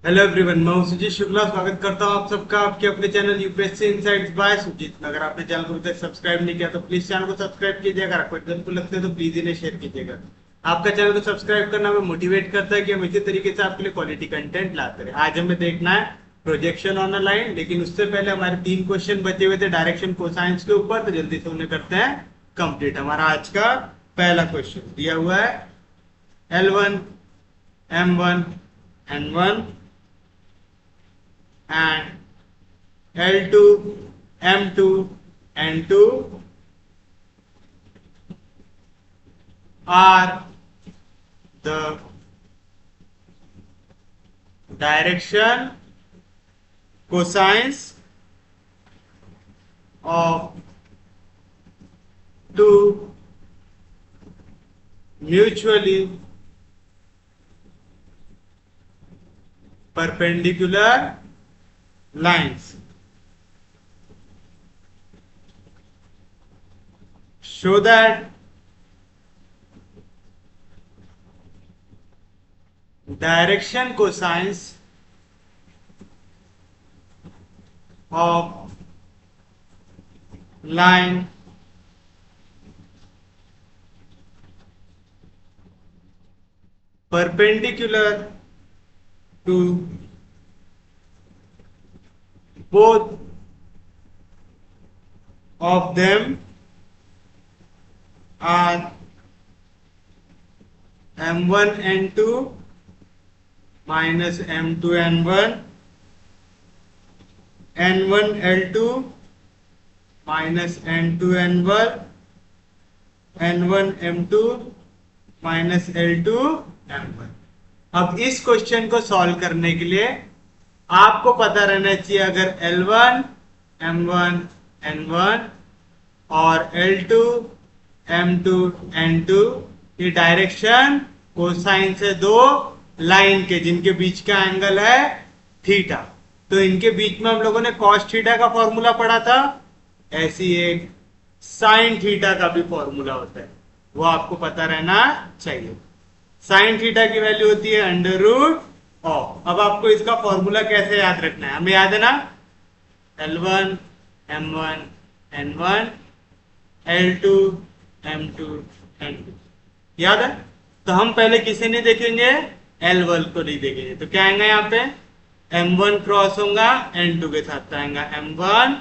Hello everyone, मैं हूं सुजीत शुक्ला। स्वागत करता हूं आप सबका आपके अपने channel UPSC insights by Sujit. अगर आपने चैनल को अभी तक सब्सक्राइब नहीं किया तो प्लीज चैनल को सब्सक्राइब कीजिएगा। अगर कोई गलत लगते हैं तो प्लीज इन्हें शेयर कीजिएगा। आपका चैनल को सब्सक्राइब करना हमें मोटिवेट करता है कि हम इसी तरीके से आपके लिए क्वालिटी कंटेंट लाते रहे। आज हमें देखना है प्रोजेक्शन ऑन अ लाइन, लेकिन उससे पहले हमारे 3 क्वेश्चन बचे हुए थे डायरेक्शन कोसाइंस के ऊपर, तो जल्दी से उन्हें करते हैं कंप्लीट। हमारा आज का पहला क्वेश्चन दिया हुआ है L1 M1 N1 and L2 M2 N2 are the direction cosines of two mutually perpendicular lines. Show that direction cosines of line perpendicular to both of them are M1 N2 minus M2 N1, N1 L2 minus N2 N1, N1 M2 minus L2 M1। अब इस question को solve करने के लिए आपको पता रहना चाहिए, अगर L1 M1 N1 और L2 M2 N2 ये डायरेक्शन कोसाइन से दो लाइन के जिनके बीच का एंगल है थीटा, तो इनके बीच में हम लोगों ने कॉस थीटा का फॉर्मूला पढ़ा था। ऐसी एक साइन थीटा का भी फॉर्मूला होता है, वो आपको पता रहना चाहिए। साइन थीटा की वैल्यू होती है अंडर रूट ऑफ। अब आपको इसका फॉर्मूला कैसे याद रखना है, हमें याद है ना, L1 M1 N1 L2 M2 N2 याद है। तो हम पहले किसे नहीं देखेंगे, L1 को नहीं देखेंगे। तो क्या आएगा यहाँ पे, M1 क्रॉस होगा N2 के साथ, तो आएगा M1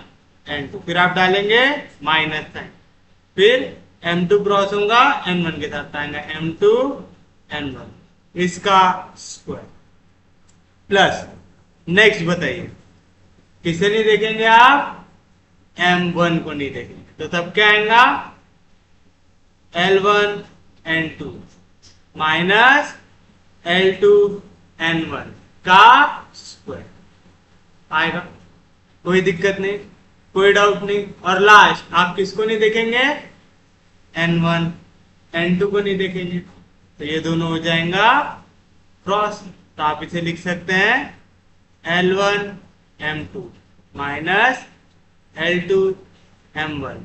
N2, फिर आप डालेंगे माइनस साइन, फिर M2 क्रॉस होगा N1 के साथ, आएगा M2 N1 इसका स्क्वायर प्लस। नेक्स्ट बताइए किसे नहीं देखेंगे आप, M1 को नहीं देखेंगे, तो तब क्या आएगा L1 N2 minus L2 N1 का स्क्वायर आएगा। कोई दिक्कत नहीं, कोई डाउट नहीं। और लास्ट आप किसको नहीं देखेंगे, N1 N2 को नहीं देखेंगे, तो ये दोनों हो जाएगा क्रॉस। तो आप इसे लिख सकते हैं L1 M2 minus L2 M1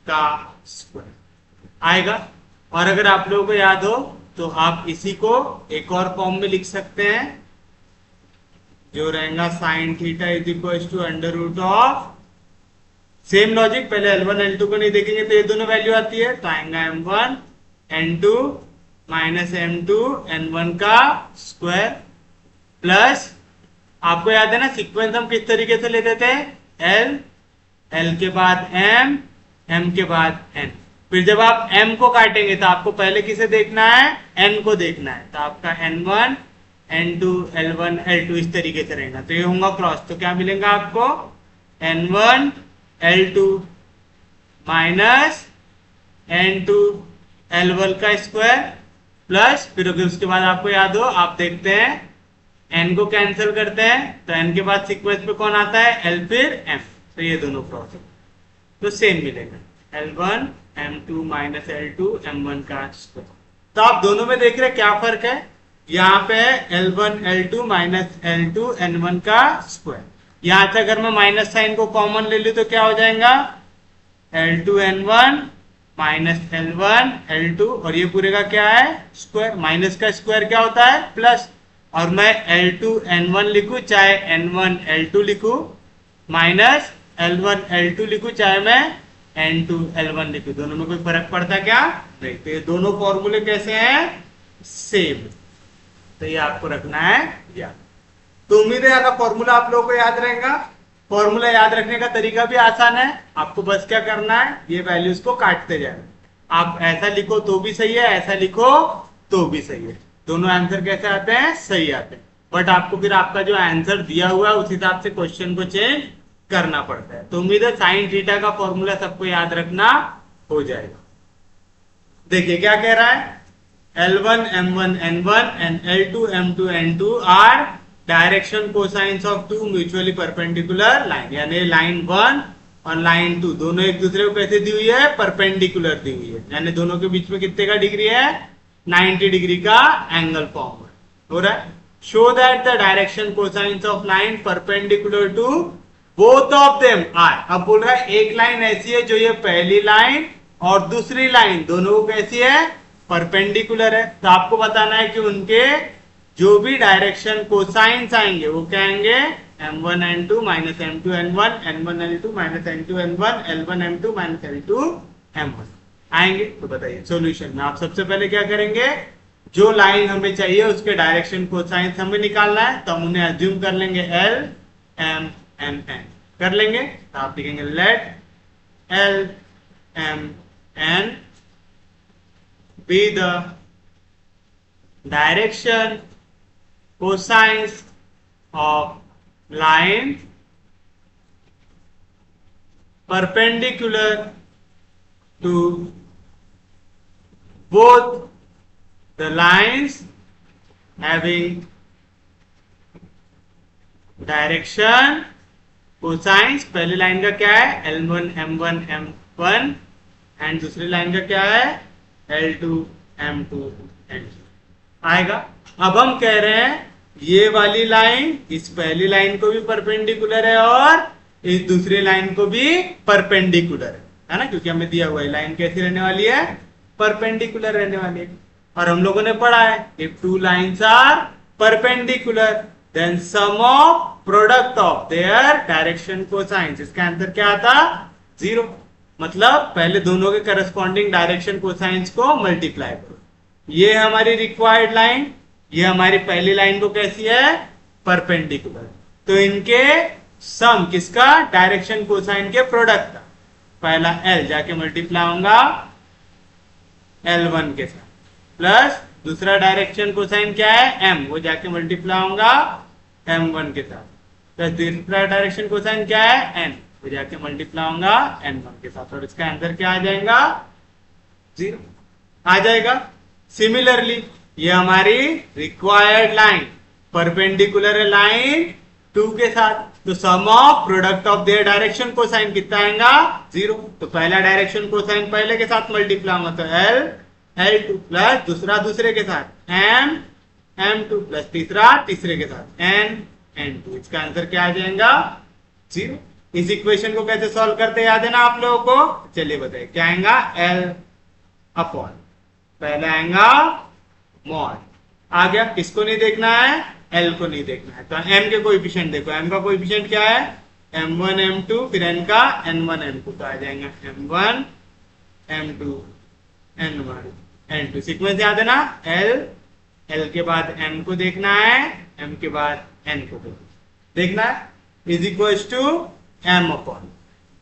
का स्क्वायर आएगा। और अगर आप लोगों को याद हो तो आप इसी को एक और फॉर्म में लिख सकते हैं, जो रहेगा sine theta is equal to under root of, same logic, पहले L1 L2 को नहीं देखेंगे तो ये दोनों वैल्यू आती है, तो आएगा M1 N2 minus M2 N1 का स्क्वायर प्लस, आपको याद है ना सीक्वेंस हम किस तरीके से लेते थे, L L के बाद M M के बाद N। फिर जब आप M को काटेंगे तो आपको पहले किसे देखना है, N को देखना है, तो आपका N1 N2 L1 L2 इस तरीके से रहेगा, तो ये होगा क्रॉस। तो क्या मिलेगा आपको, N1 L2 minus N2 L1 का स्क्वायर प्लस, फिर अगर उसके बाद आपको याद हो, आप देखते हैं N को कैंसिल करते हैं तो N के बाद सीक्वेंस पे कौन आता है, L फिर M, तो ये दोनों क्रॉस तो सेम मिलेगा L1 M2 minus L2 M1 का स्क्वायर। तो आप दोनों में देख रहे हैं क्या फर्क है, यहाँ पे L1 L2 minus L2 N1 का स्क्वायर, यहां से अगर मैं माइनस साइन को कॉमन ले लू तो क्या हो जाएगा, L2 N1 minus L1 L2, और ये पूरे का क्या है स्क्वायर, माइनस का स्क्वायर क्या होता है प्लस, और मैं L2N1 लिखूं चाहे N1L2 लिखूं, माइनस L1L2 लिखूं चाहे मैं N2L1 लिखूं, दोनों में कोई फर्क पड़ता क्या? नहीं। तो ये दोनों फॉर्मूले कैसे हैं? सेम। तो ये आपको रखना है याद। तो उम्मीद है यार फॉर्मूला आप लोगों को याद रहेगा। फॉर्मूला याद रखने का तरीका भी आसान है, आपको बस क्या करना है, ये वैल्यूज को काटते जाना। आप ऐसा लिखो तो भी सही है, ऐसा लिखो तो भी सही है, दोनों आंसर कैसे आते हैं? सही आते हैं। बट आपको फिर आपका जो आंसर दिया हुआ है उस हिसाब से क्वेश्चन को चेंज करना पड़ता है। तो उम्मीद है साइन थीटा का फॉर्मूला सबको याद रखना हो जाएगा। देखिए क्या कह रहा है, L1 M1 N1 and L2 M2 N2 are direction cosines of two mutually perpendicular line, यानी लाइन 1 और लाइन 2 दोनों एक दूसरे को कैसे दी हुई है? परपेंडिकुलर दी हुई है, यानी दोनों के बीच में कितने का डिग्री है? 90 डिग्री का एंगल फॉर्म हो रहा है। Show that the direction cosines of line perpendicular to both of them are. अब बोल रहा है एक लाइन ऐसी है जो ये पहली लाइन और दूसरी लाइन दोनों को कैसी है? परपेंडिकुलर है। तो आपको बताना है कि उनके जो भी डायरेक्शन कोसाइंस आएंगे वो क्या आएंगे? M1 N2 minus M2 N1, N1 L2 minus N2 N1, L1 M2 minus L2 M1 आएंगे। तो बताइए सॉल्यूशन में आप सबसे पहले क्या करेंगे, जो लाइन हमें चाहिए उसके डायरेक्शन कोसाइंस हमें निकालना है, तो हम उन्हें अज्यूम कर लेंगे L M N N कर लेंगे। तो आप लिखेंगे late L M N be the direction cosines of line perpendicular to both the lines having direction cosines. पहली लाइन का क्या है? L1 M1 M1 एंड दूसरी लाइन का क्या है? L2 M2 N2 आएगा। अब हम कह रहे हैं ये वाली लाइन इस पहली लाइन को भी परपेंडिकुलर है और इस दूसरी लाइन को भी परपेंडिकुलर है ना, क्योंकि हमें दिया हुआ है लाइन कैसी रहने वाली है? परपेंडिकुलर रहने वाली है। और हम लोगों ने पढ़ा है if two lines are perpendicular then sum of product of their direction cosines, इसका आंसर क्या आता? 0। मतलब पहले दोनों के करस्पॉन्डिंग डायरेक्शन कोसाइंस को मल्टीप्लाई करो। ये हमारी रिक्वायर्ड लाइन, ये हमारी पहली लाइन को कैसी है? परपेंडिकुलर। तो इनके सम किसका? डायरेक्शन कोसाइन के प्रोडक्ट का। पहला L जाके मल्टीप्लाई होगा L1 के साथ, प्लस दूसरा डायरेक्शन कोसाइन क्या है? M, वो जाके मल्टीप्लाई होगा M1 के साथ, प्लस तीसरा डायरेक्शन कोसाइन क्या है? N, वो जाके मल्टीप्लाई होगा N1 के साथ। और इसका आंसर क्या आ जाएगा? 0 आ जाएगा। सिमिलरली ये हमारी रिक्वायर्ड लाइन परपेंडिकुलर है लाइन 2 के साथ, तो sum of product of their direction cosine कितना आएगा? 0। तो पहला डायरेक्शन कोसाइन पहले के साथ मल्टीप्लाई होगा तो L L2, प्लस दूसरा दूसरे के साथ M M2, प्लस तीसरा तीसरे के साथ N N2। इसका आंसर क्या आ जाएगा? 0। इस इक्वेशन को कैसे सॉल्व करते याद है ना आप लोगों को? चलिए बताइए क्या आएगा? L अपॉन पहला आएगा मॉड आ गया। किसको नहीं देखना है? L को नहीं देखना है। तो M के कोएफिशिएंट देखो, M का कोएफिशिएंट क्या है? M1 M2, फिर N का N1 N2, तो आ जाएगा M1 M2 N1 N2। Sequence याद है ना? L के बाद M को देखना है, M के बाद N को देखना है, is equal to M upon.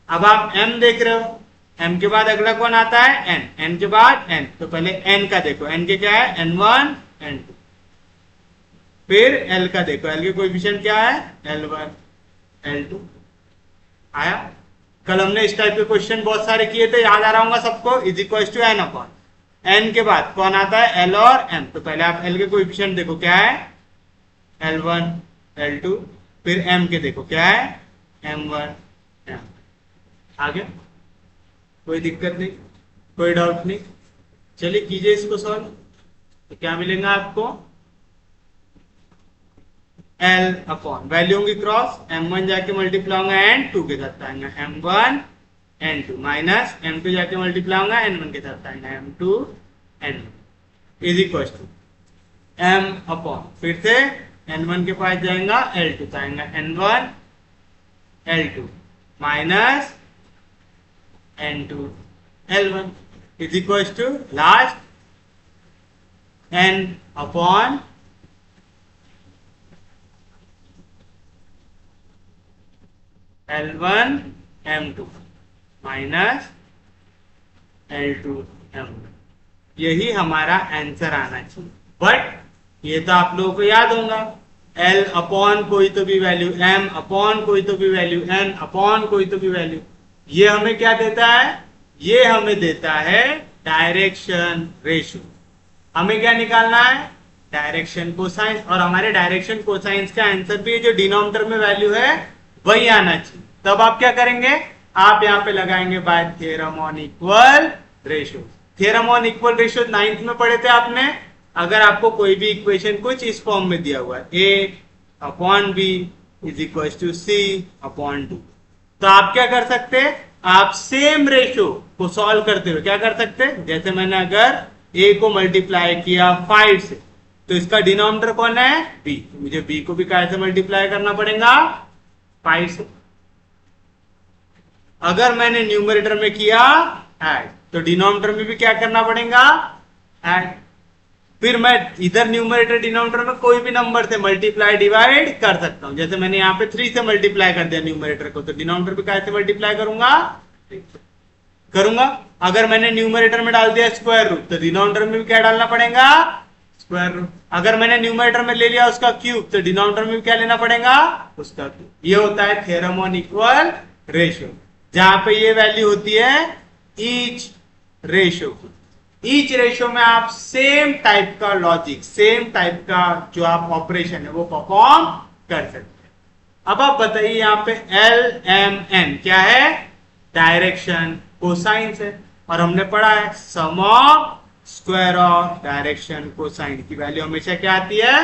अब आप M देख रहे हो, M के बाद अगला कौन आता है? N, N के बाद N, तो पहले N का देखो, N के क्या है? N1 N2। फिर L का देखो, L के कोएफिशिएंट क्या है? L1 L2 आया। कल हमने इस टाइप के क्वेश्चन बहुत सारे किए थे, याद आ रहा होगा सबको। Is equal to N upon N के बाद कौन आता है? L और M, तो पहले आप L के कोएफिशिएंट देखो क्या है? L1 L2, फिर M के देखो क्या है? M1 M। आ गया? कोई दिक्कत नहीं, कोई डाउट नहीं। चलिए कीजिए इसको सॉल्व। तो क्या मिलेगा आपको? L अपॉन वैल्यू होंगी क्रॉस, M1 जाके मल्टीप्लाई होगा N2 के साथ आएगा M1 N2, माइनस M2 जाके मल्टीप्लाई होगा N1 के साथ आएगा M2 N1, is equal to m upon, फिर से n1 के पास जाएगा L2, तो आएगा n1 L2 minus n2 L1 is equal to last n upon L1 M2 minus L2 M2। यही हमारा आंसर आना चाहिए, बट ये तो आप लोगों को याद होगा, L अपॉन कोई तो भी वैल्यू, M अपॉन कोई तो भी वैल्यू, N अपॉन कोई तो भी वैल्यू, ये हमें क्या देता है? ये हमें देता है डायरेक्शन रेशियो। हमें क्या निकालना है? डायरेक्शन कोसाइंस, और हमारे डायरेक्शन कोसाइंस का आंसर भी जो डिनोमिनेटर में वैल्यू है वही आना चाहिए। तब आप क्या करेंगे? आप यहाँ पे लगाएंगे bye theorem on equal ratio. Theorem on equal ratio 9th में पढ़े थे आपने। अगर आपको कोई भी इक्वेशन कुछ इस फॉर्म में दिया हुआ है, a upon B is equal to C upon D, तो आप क्या कर सकते हैं? आप सेम रेशियो को सॉल्व करते हुए क्या कर सकते हैं? जैसे मैंने अगर a को मल्टीप्लाई किया 5 से, तो इसका डिनोमिनेटर कौन है? b, मुझे b को भी कैसे मल्टीप्लाई करना पड़ेगा? 5 से। अगर मैंने न्यूमरेटर में किया ऐड, तो डिनोमिनेटर में भी क्या करना पड़ेगा? ऐड। फिर मैं इधर न्यूमरेटर डिनोमिनेटर में कोई भी नंबर से मल्टीप्लाई डिवाइड कर सकता हूं। जैसे मैंने यहाँ पे 3 से मल्टीप्लाई कर दिया न्यूमरेटर को, तो डिनोमिनेटर भी कैसे मल्टीप्लाई करूंगा? अगर मैंने न्यूमरेटर में डाल दिया स्क्वायर रूट, तो डिनोमिनेटर में भी क्या डालना पड़ेगा? Square root. अगर मैंने न्यूमरेटर में ले लिया उसका क्यूब, तो डिनोमिनेटर में भी क्या लेना पड़ेगा? उसका क्यूब। ये होता है थ्योरम ऑन इक्वल रेशियो, जहां पे ये वैल्यू होती है ईच रेशियो। ईच रेशियो में आप सेम टाइप का लॉजिक, सेम टाइप का जो आप ऑपरेशन है वो परफॉर्म कर सकते हैं। अब आप बताइए यहाँ पे LMN क्या है? डायरेक्शन कोसाइंस है, और हमने पढ़ा है sum of square of direction cosine की वैल्यू हमेशा क्या आती है?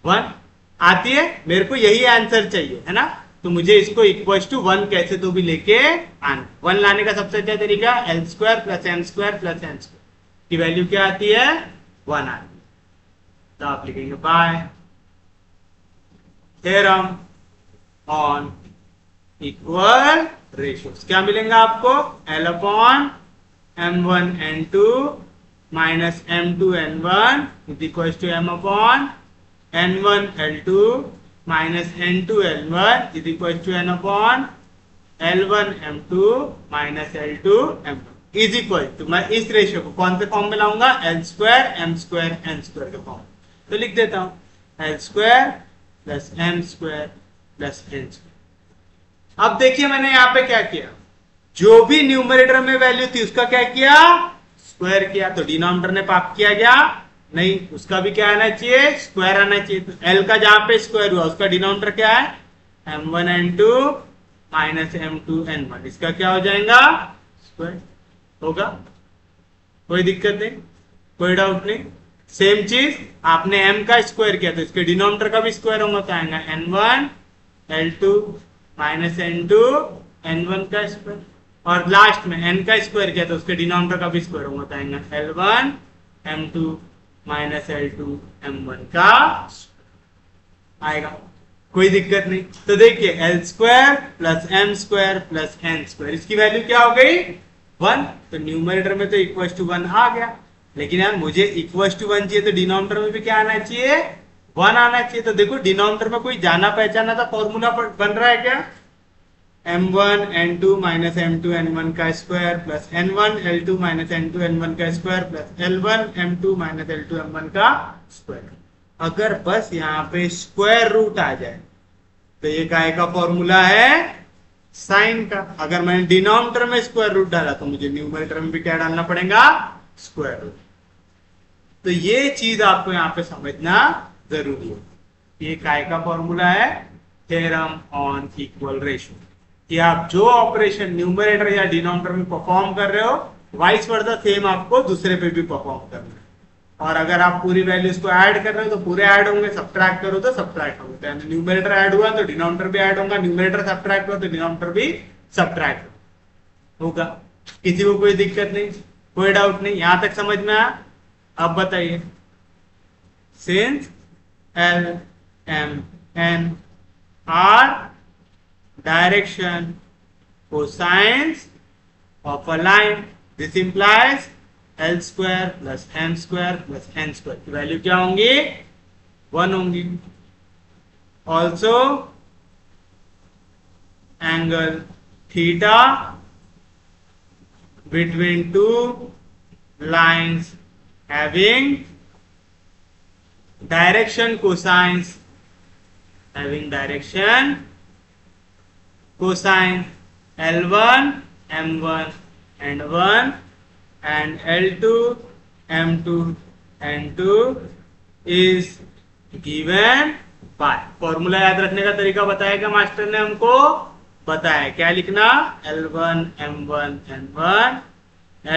1 आती है। मेरे को यही आंसर चाहिए है ना, तो मुझे इसको इक्वल टू 1 कैसे तो भी लेके आना। 1 लाने का सबसे अच्छा तरीका L square plus M square plus N square की वैल्यू क्या आती है? 1 आती है। तो आप लिखेंगे by theorem on equal ratios. क्या मिलेगा आपको? L upon M1 N2 minus M2 N1 is equal to M upon N1 L2 minus N2 L1 is equal to N upon L1 M2 minus L2 M1 is equal to, मैं इस ratio को कौन से form में लाऊंगा? L square M square N square के form. तो लिख देता हूं L square plus M square plus N square. अब देखिए मैंने यहाँ पे क्या किया, जो भी न्यूमरेटर में वैल्यू थी उसका क्या किया? स्क्वायर किया। तो डिनोमिनेटर ने पाप किया क्या? नहीं, उसका भी क्या आना चाहिए? स्क्वायर आना चाहिए। तो L का जहां पे स्क्वायर हुआ उसका डिनोमिनेटर क्या है? M1 N2 minus M2 N1, इसका क्या हो जाएगा? स्क्वायर होगा। कोई दिक्कत नहीं, कोई डाउट नहीं। सेम चीज आपने M का स्क्वायर किया तो इसके डिनोमिनेटर का भी स्क्वायर होगा, तो आएगा N1 L2 minus N2 N1 का स्क्वायर, और लास्ट में N का स्क्वायर किया तो उसके डिनोमिनेटर का भी स्क्वायर होगा, तो आएगा L1 M2 minus L2 M1 का आएगा। कोई दिक्कत नहीं। तो देखिए L square plus M square plus N square, इसकी वैल्यू क्या हो गई? 1। तो न्यूमरेटर में तो इक्वल टू 1 आ गया, लेकिन यार मुझे इक्वल टू 1 चाहिए, तो डिनोमिनेटर में भी क्या आना चाहिए? 1 आना चाहिए। तो देखो डिनोमिनेटर में कोई जाना पहचाना था फॉर्मूला बन रहा है क्या? M1 N2 minus M2 N1 का square plus N1 L2 minus N2 N1 का square plus L1 M2 minus L2 M1 का स्क्वायर। अगर बस यहाँ पे स्क्वायर रूट आ जाए तो ये काय का फॉर्मूला है? साइन का। अगर मैंने डिनोमिनेटर में स्क्वायर रूट डाला तो मुझे न्यूमरेटर में भी क्या डालना पड़ेगा? Square root. तो ये चीज आपको यहाँ पे समझना जरूरी है। ये काय का फॉर्मूला है? थ्योरम ऑन इक्वल रेशियो, कि आप जो ऑपरेशन न्यूमरेटर या डिनोमिनेटर में परफॉर्म कर रहे हो, वाइस वर्सा सेम आपको दूसरे पे भी परफॉर्म करना है। और अगर आप पूरी वैल्यूज को ऐड कर रहे हो तो पूरे ऐड होंगे, सब्ट्रैक्ट करो तो सब्ट्रैक्ट होंगे। यानी न्यूमरेटर ऐड हुआ तो डिनोमिनेटर भी ऐड होगा, न्यूमरेटर सब्ट्रैक्ट हुआ तो डिनोमिनेटर भी सब्ट्रैक्ट होगा। किसी को कोई दिक्कत नहीं, कोई डाउट नहीं? यहां तक समझ में आया? अब बताइए। since L, M, N are direction cosines of a line. This implies L square plus M square plus N square की वैल्यू क्या होंगी? 1 होंगी. Also angle theta between two lines having direction cosines L1, M1 and 1 and L2, M2 and 2 is given by. Formula याद रखने का तरीका बताया क्या मास्टर ने हमको? बताया. क्या लिखना? L1, M1 N1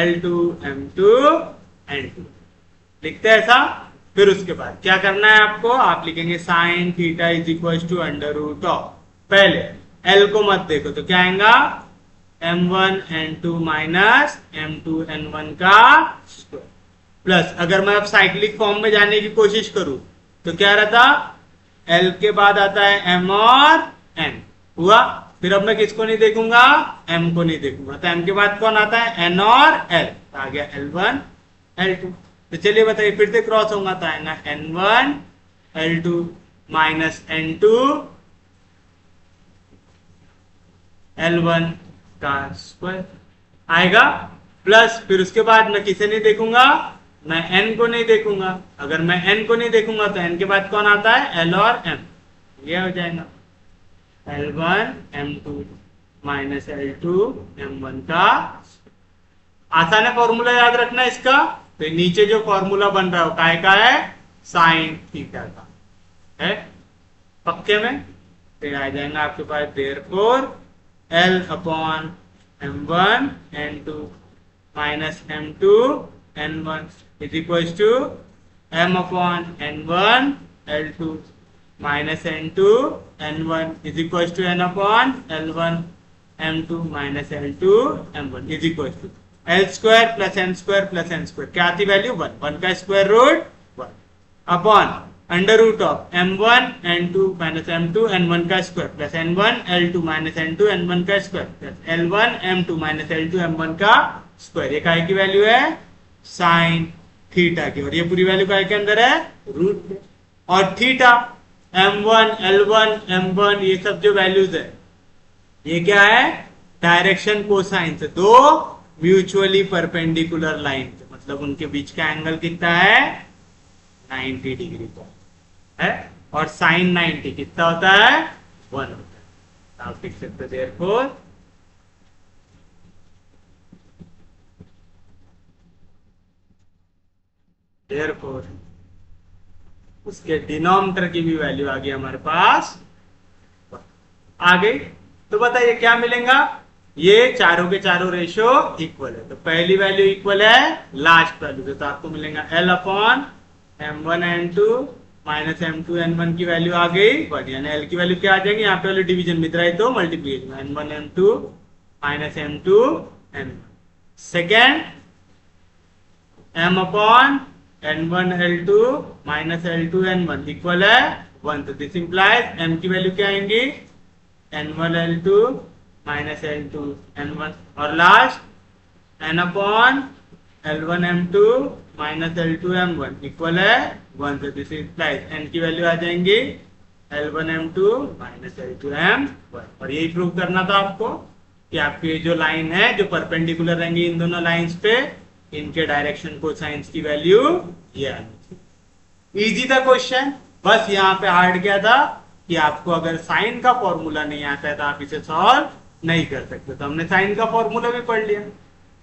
L2, M2 N2 लिखते हैं ऐसा. फिर उसके बाद क्या करना है आपको? आप लिखेंगे sine theta is equal to under root of. पहले L को मत देखो तो क्या आएगा? M1 N2 minus M2 N1 का स्क्वायर प्लस, अगर मैं अब साइक्लिक फॉर्म में जाने की कोशिश करूं तो क्या रहता? L के बाद आता है M और N हुआ. फिर अब मैं किसको नहीं देखूंगा? M को नहीं देखूंगा. तो M के बाद कौन आता है? N और L. आ गया L1 L2. तो चलिए बताइए, फिर से क्रॉस होगा तो आएगा N1 L2 minus N2 L1 का स्क्वायर आएगा प्लस. फिर उसके बाद मैं किसे नहीं देखूंगा? मैं N को नहीं देखूंगा. अगर मैं N को नहीं देखूंगा तो N के बाद कौन आता है? L और M. ये हो जाएगा L1 M2 minus L2 M1 का. आसान है फॉर्मूला याद रखना इसका. तो नीचे जो फॉर्मूला बन रहा है वो काय का है? साइन थीटा का है. पक्के में फिर आ जाएगा आपके पास therefore L upon M1 N2 minus M2 N1 is equal to M upon N1 L2 minus N2 N1 is equal to N upon L1 M2 minus L2 M1 is equal to L square plus N square plus N square. क्या आती value? 1. 1 का square root 1 upon under root of M1 N2 minus M2 N1 का square plus N1 L2 minus N2 N1 का square plus L1 M2 minus L2 M1 का square. ये काय की value है? साइन थीटा की. और ये पूरी वैल्यू काय के अंदर है? रूट में. और थीटा M1 L1 M1 ये सब जो वैल्यूज है ये क्या है? डायरेक्शन कोसाइन से दो म्यूचुअली परपेंडिकुलर लाइन, मतलब उनके बीच का एंगल कितना है? 90 डिग्री का है. और साइन 90 कितना होता है? 1 होता है. आप लिख सकते देयरफॉर उसके डिनोमिनेटर की भी वैल्यू आ गई हमारे पास. आ गई. तो बताइए क्या मिलेगा? ये चारों के चारों रेशियो इक्वल है. तो पहली वैल्यू इक्वल है लास्ट वैल्यू से. तो आपको मिलेगा L upon M1 N2 minus M2 N1 की वैल्यू आ गई 1. यानी L की वैल्यू क्या आ जाएगी? यहाँ पे वाले डिवीजन में इधर तो multiplication M1 M2 minus M2 N1. Second M upon N1 L2 minus L2 N1 equal है 1. तो दिस इंप्लाइज M की वैल्यू क्या आएंगी? N1 L2 minus L2 N1. और last N upon L1 M2 minus L2 M1 equal है 1. तो this implies N की value आ जाएंगी L1 M2 minus L2 M1. और यही प्रूव करना था आपको कि आपकी जो लाइन है जो परपेंडिकुलर रहेंगी इन दोनों लाइंस पे, इनके डायरेक्शन कोसाइंस की वैल्यू ये आनी. इजी था क्वेश्चन. बस यहाँ पे हार्ड क्या था कि आपको अगर साइन का फॉर्मूला नहीं आता है तो आप इसे सॉल्व नहीं कर सकते. तो हमने साइन का फॉर्मूला भी पढ़ लिया.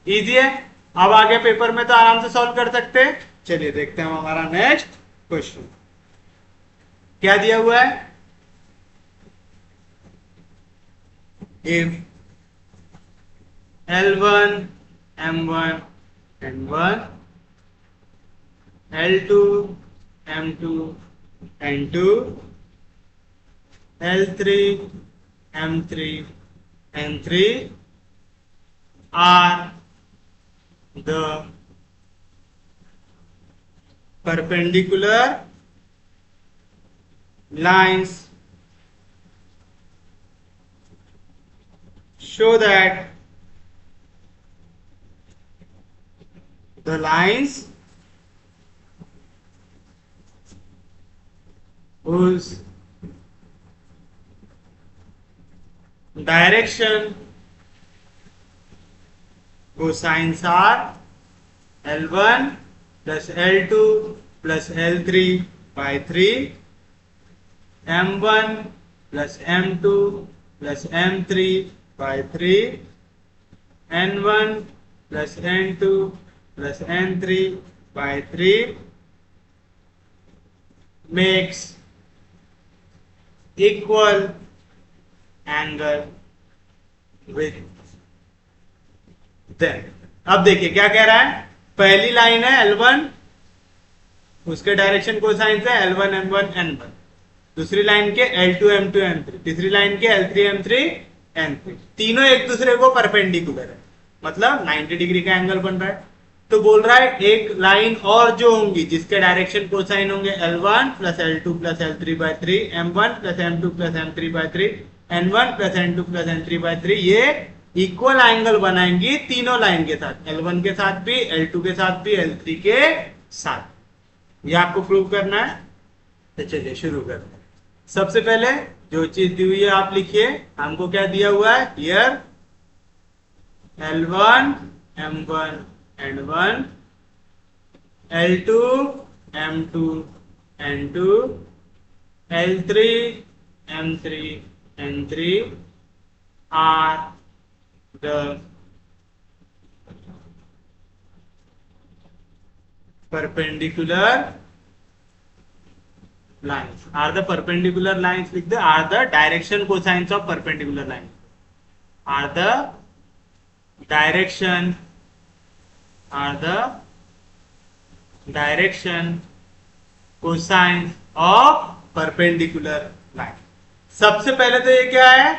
इजी है. अब आगे पेपर में तो आराम से सॉल्व कर सकते. चलिए देखते हैं हमारा नेक्स्ट क्वेश्चन क्या दिया हुआ है. If L1 M1 N1 L2 M2 N2 L3 M3 N3 are the perpendicular lines show that the lines whose direction cosines are L1 plus L2 plus L3 by 3, M1 plus M2 plus M3 by 3, N1 plus N2 plus N3 by 3 makes equal angle with them. अब देखिए क्या कह रहा है, पहली line है L1, उसके direction cosine है L1 M1 N1, दूसरी लाइन के L2 M2 M3, तीसरी लाइन के L3 M3 N3, तीनों एक दूसरे को परपेंडिकुलर है, मतलब 90 डिग्री का एंगल बन रहा है। तो बोल रहा है एक लाइन और जो होंगी जिसके डायरेक्शन कोसाइन होंगे L1 plus L2 plus L3 by 3, M1 plus M2 plus M3 by 3, N1 plus N2 plus N3 by 3, ये इक्वल एंगल बनाएंगी तीनों लाइन के साथ, L1 के साथ भी, L2 के साथ भी, L3 के साथ। ये आपको प्रूव करना है। तो चलिए शुरू करते हैं। सबसे पहले जो चीज दी हुई है आप लिखिए। हमको क्या दिया हुआ है, here L1 M1 N1, L2 M2 N2, L3 M3 N3 are the perpendicular lines. Are the perpendicular lines, लिख दे, are the direction cosines of perpendicular lines. Are the direction cosines of perpendicular line. सबसे पहले तो ये क्या है,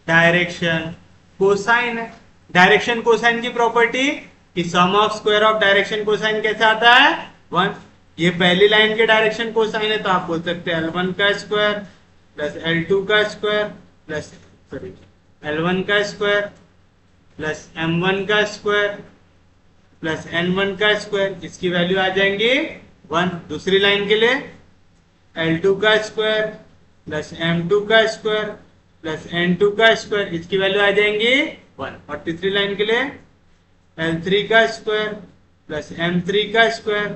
direction cosine है। Direction cosine की property कि sum of square of direction cosine कैसे आता है, 1। ये पहली लाइन के डायरेक्शन कोसाइन है तो आप बोल सकते हैं L1 का स्क्वायर प्लस L2 का स्क्वायर प्लस L1 का स्क्वायर प्लस M1 का स्क्वायर प्लस N1 का स्क्वायर, इसकी वैल्यू आ जाएंगी 1। दूसरी लाइन के लिए L2 का स्क्वायर प्लस M2 का स्क्वायर प्लस N2 का स्क्वायर, इसकी वैल्यू आ जाएंगी 1। और तीसरी लाइन के लिए L3 का स्क्वायर प्लस M3 का स्क्वायर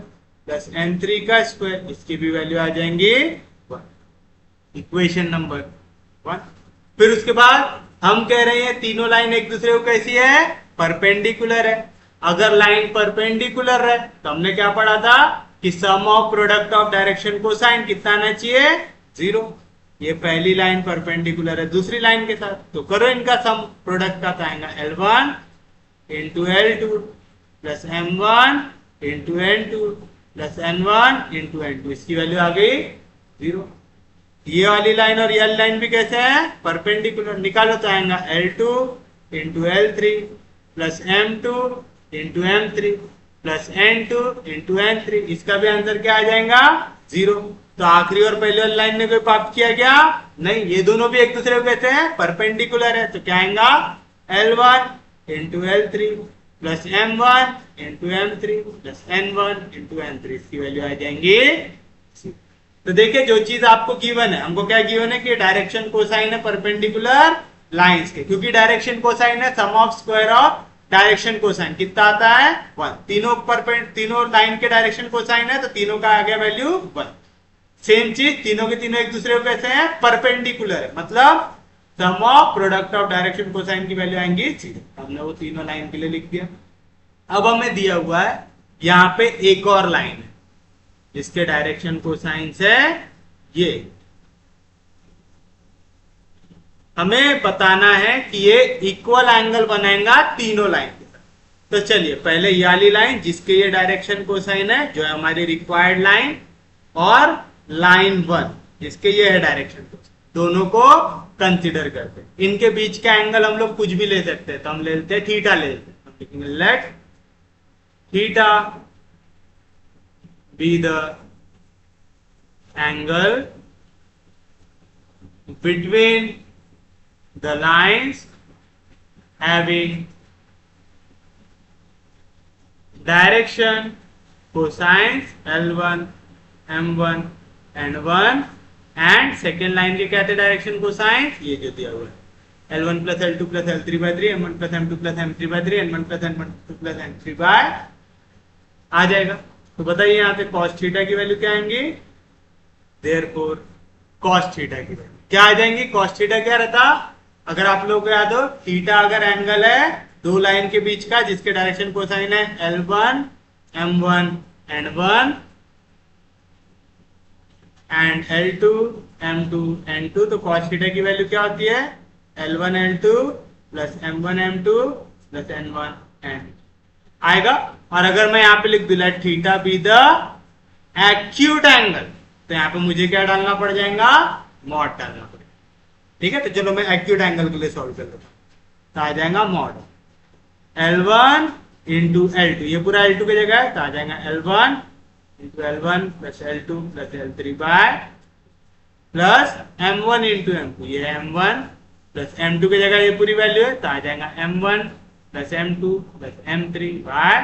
प्लस N3 का स्क्वायर, इसकी भी वैल्यू आ जाएंगी 1। Equation number 1। फिर उसके बाद हम कह रहे हैं तीनों लाइन एक दूसरे को कैसी है, परपेंडिकुलर है। अगर लाइन परपेंडिकुलर है तो हमने क्या पढ़ा था कि sum of product of direction cosine कितना आना चाहिए, 0। ये पहली लाइन परपेंडिकुलर है दूसरी लाइन के साथ, तो करो इनका सम प्रोडक्ट का आएगा L1 into L2 plus M1 into N2 plus N1 into N2, इसकी वैल्यू आ गई 0। ये वाली लाइन और ये वाली लाइन भी कैसे है, परपेंडिकुलर। निकालो तो आएगा L2 into L3 plus M2 into M3 plus N2 into N3, इसका भी आंसर क्या आ जाएगा, 0। तो आखिरी और पहले वाली लाइन ने कोई पाप किया क्या, नहीं। ये दोनों भी एक दूसरे को कहते हैं परपेंडिकुलर है, तो क्या आएगा L1 into L3 plus M1 into M3 plus N1 into N3, इसकी वैल्यू आ जाएंगी। तो देखिए जो चीज आपको गिवन है, हमको क्या गिवन है कि डायरेक्शन कोसाइन है परपेंडिकुलर लाइंस के, क्योंकि डायरेक्शन कोसाइन है sum of square of direction cosine, कितना आता है 1। तीनों लाइन के डायरेक्शन कोसाइन है तो तीनों का आ गया वैल्यू 1। सेम चीज तीनों के तीनों एक दूसरे को कैसे हैं, परपेंडिकुलर है, मतलब sum of product of direction cosine की वैल्यू आएंगी 0। हमने वो तीनों लाइन के लिए लिख दिया। अब हमें दिया हुआ है यहाँ पे एक और लाइन है जिसके डायरेक्शन कोसाइन है ये, हमें बताना है कि ये इक्वल एंगल बनाएगा तीनों लाइन के साथ। तो चलिए पहले ये वाली लाइन जिसके ये डायरेक्शन कोसाइन है जो है हमारी रिक्वायर्ड लाइन, और लाइन 1 जिसके ये है डायरेक्शन कोसाइन, दोनों को कंसीडर करते हैं। इनके बीच का एंगल हम लोग कुछ भी ले सकते हैं, तो हम ले लेते हैं थीटा ले लेते हैं। हम लिखेंगे let theta be the angle between the lines having direction cosines L1 M1 and 1 and second line के क्या थे डायरेक्शन कोसाइंस, ये जो दिया हुआ है L1 plus L2 plus L3 by 3 M1 plus M2 plus M3 by 3 N1 plus N2 plus N3 by आ जाएगा। तो बताइए यहाँ पे cos थीटा की वैल्यू क्या आएंगी, देयरफॉर cos थीटा की वैल्यू क्या आ जाएंगी। cos थीटा क्या रहता, अगर आप लोगों को याद हो, थीटा अगर एंगल है दो लाइन के बीच का जिसके डायरेक्शन कोसाइन है L1 M1 and 1 and L2 M2 N2, तो cos थीटा की वैल्यू क्या होती है L1 L2 plus M1 M2 plus N1 N आएगा। और अगर मैं यहाँ पे लिख दूं let theta B the acute angle, तो यहाँ पे मुझे क्या डालना पड़ जाएगा, मॉड डालना पड़ेगा। ठीक है, तो चलो मैं एक्यूट एंगल के लिए सॉल्व कर लेता हूँ। तो आ जाएगा मॉड L1 इंटू L2, ये पूरा L2 की जगह है, तो आ जाएगा L1 into L1 plus L2 plus L3 by plus M1 into M2, ये M1 प्लस M2 की जगह ये पूरी वैल्यू है, तो आ जाएगा M1 plus M2 plus M3 by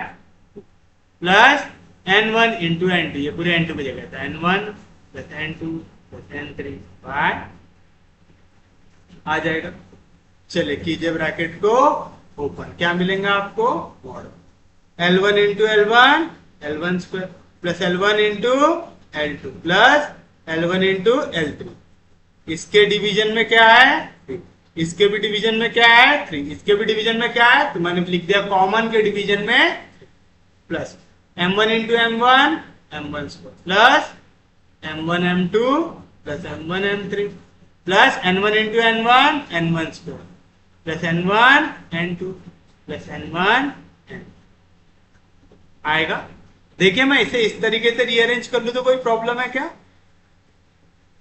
plus N1 into N2, ये पूरे N2 की जगह है, तो N1 plus N2 plus N3 by आ जाएगा। चलिए कीजिए ब्रैकेट को ओपन, क्या मिलेगा आपको, mod L1 into L1 L1 square plus L1 into L2 plus L1 into L3, इसके डिवीजन में क्या है 3, इसके भी डिवीजन में क्या है 3, इसके भी डिवीजन में क्या है, तो मैंने लिख दिया कॉमन के डिवीजन में plus M1 into M1 M1 square plus M1 M2 plus M1 M3 plus N1 into N1 N1 square plus N1 N2 plus N1 N आएगा। देखिए मैं इसे इस तरीके से रीअरेंज कर लूं तो कोई प्रॉब्लम है क्या,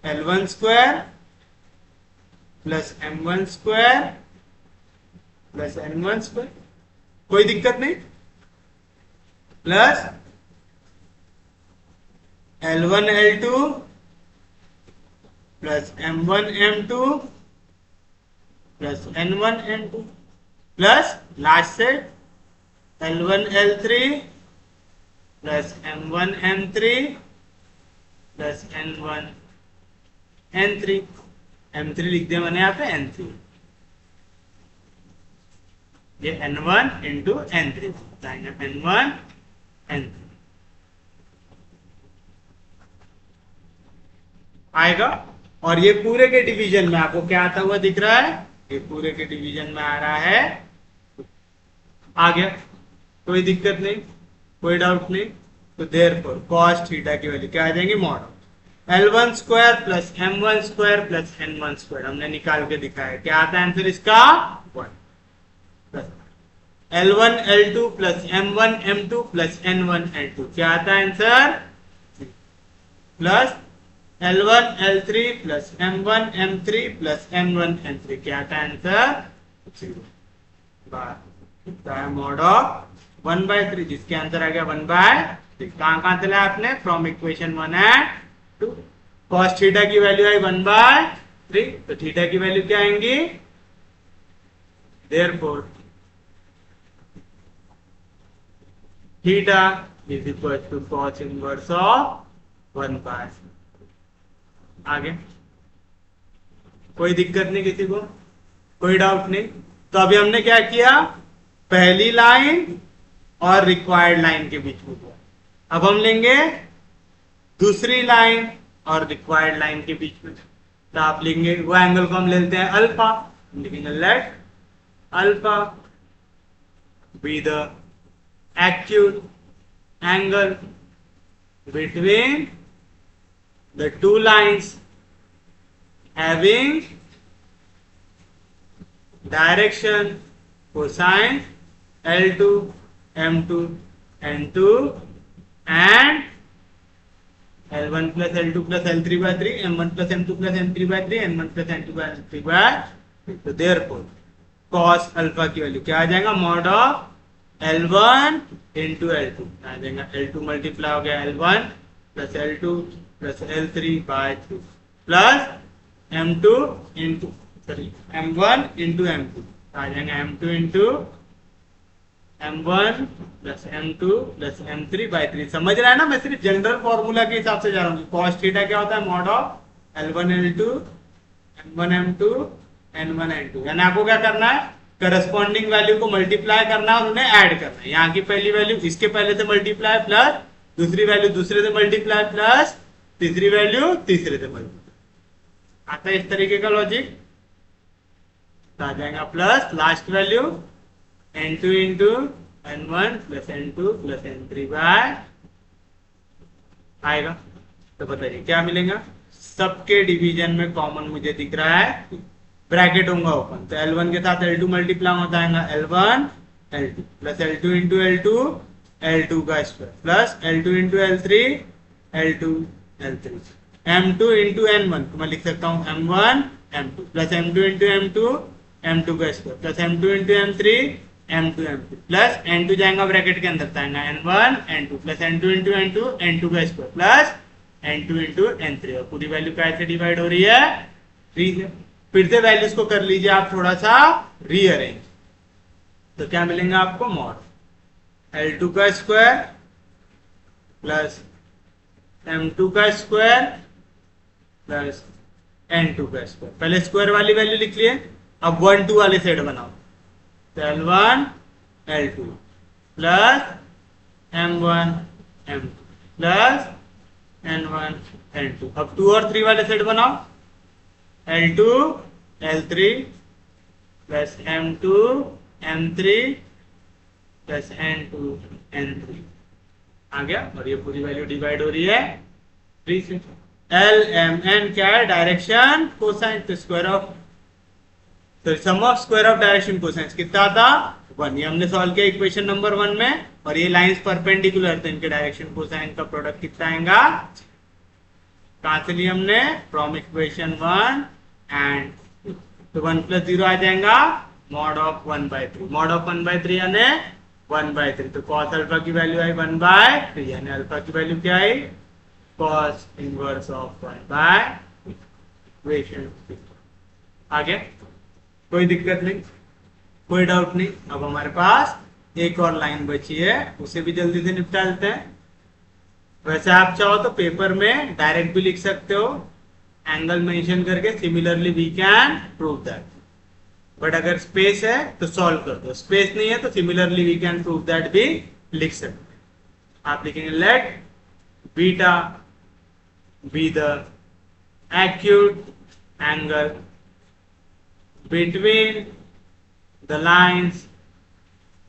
L1 square plus M1 square plus N1 square, कोई दिक्कत नहीं, plus L1 L2 plus M1 M2 plus N1 N2 plus last से L1 L3 plus M1 M3 plus N1 N3, M3 लिख दिया मैंने यहाँ पे N3, ये N1 into N3 N1 N3 आएगा। और ये पूरे के डिवीजन में आपको क्या आता हुआ दिख रहा है, ये पूरे के डिवीजन में आ रहा है, आ गया, कोई दिक्कत नहीं, कोई डाउट नहीं। तो देयरफॉर cos थीटा की वैल्यू क्या आ जाएगी, mod L1 square plus M1 square plus N1 square हमने निकाल के दिखाया, क्या आता है आंसर इसका 1 plus L1 L2 plus M1 M2 plus N1 N2, क्या आता है answer plus L1 L3 plus M1 M3 plus N1 N3, क्या आता है आंसर 0 मॉड ऑफ 1/3, जिसके आंसर आ गया 1/3। कहां से लाया आपने, from equation 1 and 2। cos theta की वैल्यू आई 1/3, तो थीटा की वैल्यू क्या आएंगी, therefore theta is equal to cos inverse of 1/3। आगे कोई दिक्कत नहीं, किसी को कोई डाउट नहीं। तो अभी हमने क्या किया, पहली लाइन और रिक्वायर्ड लाइन के बीच में, अब हम लेंगे दूसरी लाइन और रिक्वायर्ड लाइन के बीच में। तो आप लेंगे वो एंगल को हम लेते हैं अल्फा, लिखेंगे let alpha B the acute angle between the two lines having direction cosine L2 M2 N2 and L1 plus L2 plus L3 by 3 M1 plus M2 plus M3 by 3 N1 plus N2 by 3 by 3। तो therefore cos alpha की value क्या आ जाएगा, mod of L1 into L2 आ जाएगा, L2 multiply हो गया L1 plus L2 plus L3 by 3 plus M2 into sorry M1 into M2 आ जाएगा M2 into M1 plus M2 plus M3 by 3। समझ रहा है ना, मैं सिर्फ जनरल फॉर्मूला के हिसाब से जा रहा हूँ। कॉस थीटा क्या होता है, mod of L1 L2 M1 M2 N1 N2। यानी आपको क्या करना है, करस्पॉन्डिंग वैल्यू को मल्टीप्लाई करना है और उन्हें ऐड करना है। यहाँ की पहली वैल्यू इसके पहले से मल्टीप्लाई प्लस दूसरी वैल्यू दूसरे से मल्टीप्लाई प्लस तीसरी वैल्यू तीसरे से मल्टीप्लाई। आता है इस तरीके का लॉजिक। आ जाएगा plus last value N2 into N1 plus N2 plus N3 by आएगा। तो बताइए क्या मिलेगा, सबके डिवीजन में कॉमन मुझे दिख रहा है, ब्रैकेट होगा ओपन, तो L1 के साथ L2 मल्टीप्लाई होता है L1 L2 plus L2 into L2 L2 का square plus L2 into L3 L2 L3 M2 into N1 तो मैं लिख सकता हूँ M1 M2 plus M2 into M2 M2 का square plus M2 into M3 M2 M3 plus N2 जाएगा bracket के अंदर आएगा N1 N2 plus N2 into N2 N2 का square plus N2 into N3 और पूरी वैल्यू कैसे डिवाइड हो रही है, 3 से। फिर से वैल्यूज को कर लीजिए आप थोड़ा सा रीअरेंज, तो क्या मिलेगा आपको, मॉड L2 का स्क्वायर प्लस M2 का स्क्वायर प्लस N2 का स्क्वायर। पहले स्क्वायर वाली वैल्यू लिख लिए, अब 1 2 वाले सेट बनाओ, तो L1 L2 plus M1 M2 plus N1 N2। अब 2 और 3 वाले सेट बनाओ, L2 L3 plus M2 M3 plus N2 N3 आ गया। और ये पूरी वैल्यू डिवाइड हो रही है 3 से। L M N क्या है, डायरेक्शन कोसाइन, तो स्क्वायर ऑफ तो sum of square of direction cosine कितना था, 1। ये हमने सॉल्व किया इक्वेशन नंबर 1 में, और ये लाइंस परपेंडिकुलर, तो इनके डायरेक्शन कोसाइन का प्रोडक्ट कितना आएगा, कहां से लिए हमने, फ्रॉम इक्वेशन 1 एंड तो 1 प्लस 0 आ जाएगा मॉड ऑफ 1/3। मॉड ऑफ 1/3 यानी 1/3, तो cos अल्फा की वैल्यू आई 1/3 यानी अल्फा की वैल्यू क्या आई, cos इनवर्स ऑफ 1/3 इक्वेशन। आ गया, कोई दिक्कत नहीं, कोई डाउट नहीं। अब हमारे पास एक और लाइन बची है, उसे भी जल्दी से निपटा देते हैं। वैसे आप चाहो तो पेपर में डायरेक्ट भी लिख सकते हो एंगल मेंशन करके, similarly we can prove that, but अगर स्पेस है तो सॉल्व कर दो, स्पेस नहीं है तो similarly we can prove that भी लिख सकते हैं। आप लिखेंगे let beta be the acute angle between the lines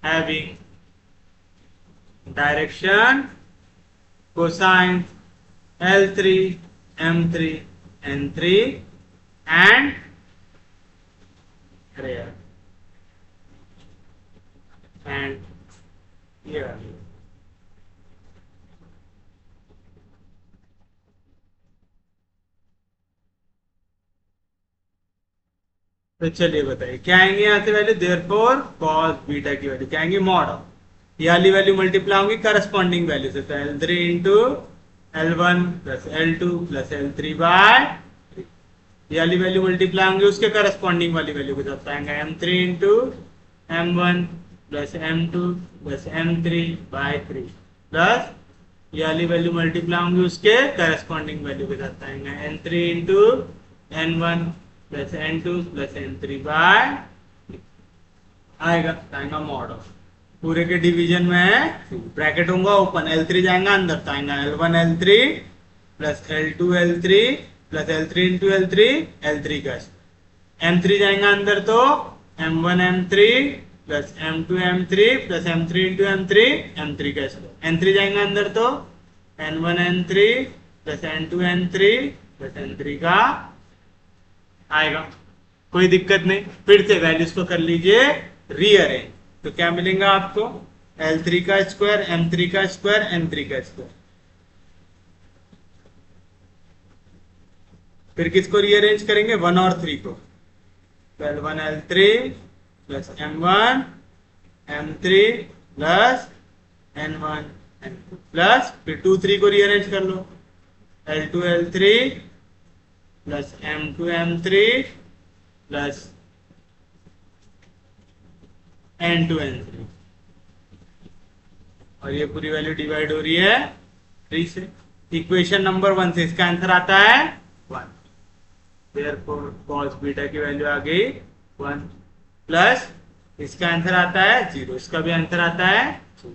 having direction cosine L3 M3 N3 and here and here। तो चलिए बताइए क्या आएंगे यहाँ से वैल्यू, देयरफॉर cos बीटा की वैल्यू क्या आएंगी, मॉड ऑफ ये वाली वैल्यू मल्टीप्लाई होंगी करस्पॉन्डिंग वैल्यू से, तो L3 into L1 plus L2 plus L3 bye ये वाली वैल्यू मल्टीप्लाई होंगी उसके करस्पॉन्डिंग वाली वैल्यू के साथ आएंगे M3 into M1 plus M2 plus M3 by 3 plus ये वाली वैल्यू मल्टीप्लाई होंगी उसके करस्पॉन्डिंग वैल्यू के साथ आएंगे N3 into N1 plus N2 plus N3 by आएगा मॉड ऑफ पूरे के डिवीजन में है, ब्रैकेट होगा ओपन, L3 जाएगा अंदर तो आएगा L1 L3 plus L2 L3 plus L3 into L3 L3 का M3 जाएगा अंदर तो M1 M3 plus M2 M3 plus M3 into M3 M3 का N3 जाएगा अंदर तो N1 N3 plus N2 N3 plus N3 का आएगा। कोई दिक्कत नहीं, फिर से वैल्यूज को कर लीजिए रीअरेंज, तो क्या मिलेगा आपको, L3 का स्क्वायर M3 का स्क्वायर N3 का स्क्वायर। फिर किसको रीअरेंज करेंगे, 1 और 3 को, तो L1 L3 plus M1 M3 plus N1 N2 plus फिर 2 3 को रीअरेंज कर लो, L2 L3 plus m2m3 plus n2n3, और ये पूरी वैल्यू डिवाइड हो रही है 3 से। इक्वेशन नंबर 1 से इसका आंसर आता है 1। देयरफॉर कॉस बीटा की वैल्यू आ गई 1, प्लस इसका आंसर आता है 0, इसका भी आंसर आता है 2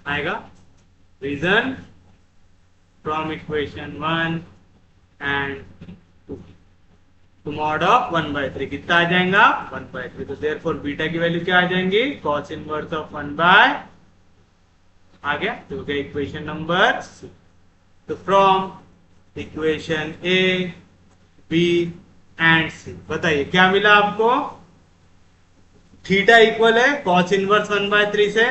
आएगा। Reason from equation 1 and 2 two mod of 1/3 कितना आ जाएगा 1/3। तो देयरफॉर बीटा की वैल्यू क्या आ जाएंगी cos इनवर्स ऑफ 1 आ गया, तो क्या इक्वेशन नंबर 6। तो from equation A B and C बताइए क्या मिला आपको। थीटा इक्वल है cos इनवर्स 1/3 से,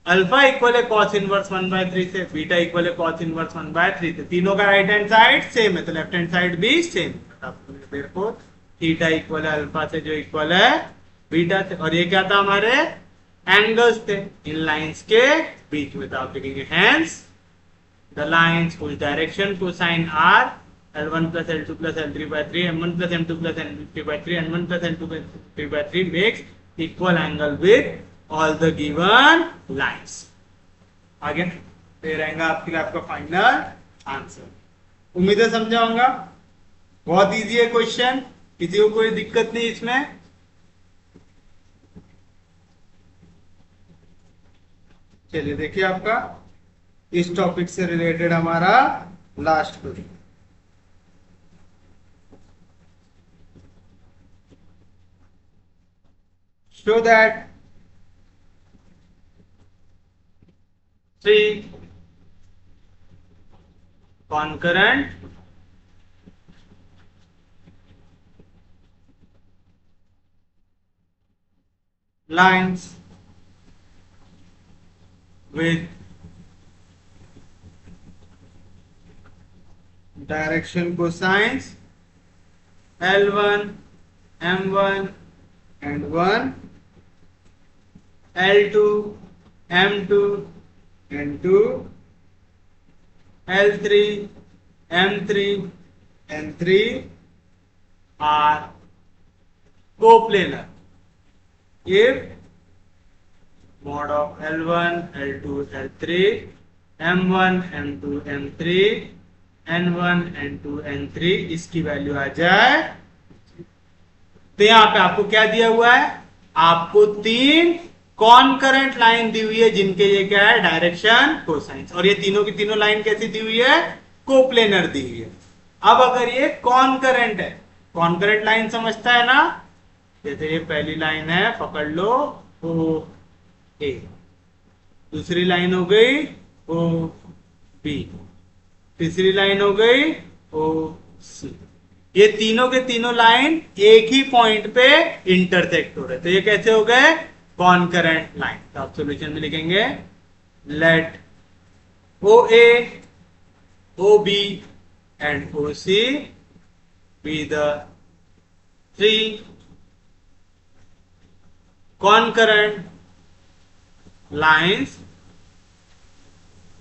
अल्फा इक्वल है cos इनवर्स 1/3 से, बीटा इक्वल है cos इनवर्स 1/3 से। तीनों का राइट हैंड साइड सेम है तो लेफ्ट हैंड साइड भी सेम। थीटा इक्वल है अल्फा से जो इक्वल है बीटा से, और ये क्या था हमारे एंगल्स थे इन लाइंस के बीच में। तो आप लिखेंगे hence the lines whose direction cosine are L1 plus L2 plus L3/3 M1 plus M2 plus M3/3 N1 plus N2 plus M3/3 makes equal angle with all the given lines। आगे ये रहेगा आपके लिए आपका फाइनल आंसर। उम्मीद है समझा होगा, बहुत इजी है क्वेश्चन, किसी को कोई दिक्कत नहीं इसमें। चलिए देखिए आपका इस टॉपिक से रिलेटेड हमारा last question. show that 3 concurrent lines with direction cosines L1, M1 and 1, L2, M2 and 2, L3, M3 and 3 are coplanar if mod of L1, L2, L3, M1, M2, M3, N1, N2, N3 इसकी value आ जाए। तो यहां पे आपको क्या दिया हुआ है, आपको 3 कॉनकरेंट लाइन दी हुई है जिनके ये क्या है डायरेक्शन कोसाइंस, और ये तीनों की तीनों लाइन कैसी दी हुई है कोप्लेनर दी हुई है। अब अगर ये कॉनकरेंट है, कॉनकरेंट लाइन समझता है ना, जैसे ये पहली लाइन है पकड़ लो ओ ए, दूसरी लाइन हो गई ओ बी, तीसरी लाइन हो गई ओ सी। ये तीनों के तीनों लाइन एक ही पॉइंट पे इंटरसेक्ट हो रहे, तो ये कैसे हो गए कॉनकरेंट लाइन। तो आप सॉल्यूशन में लिखेंगे let O A O B and O C be the 3 concurrent lines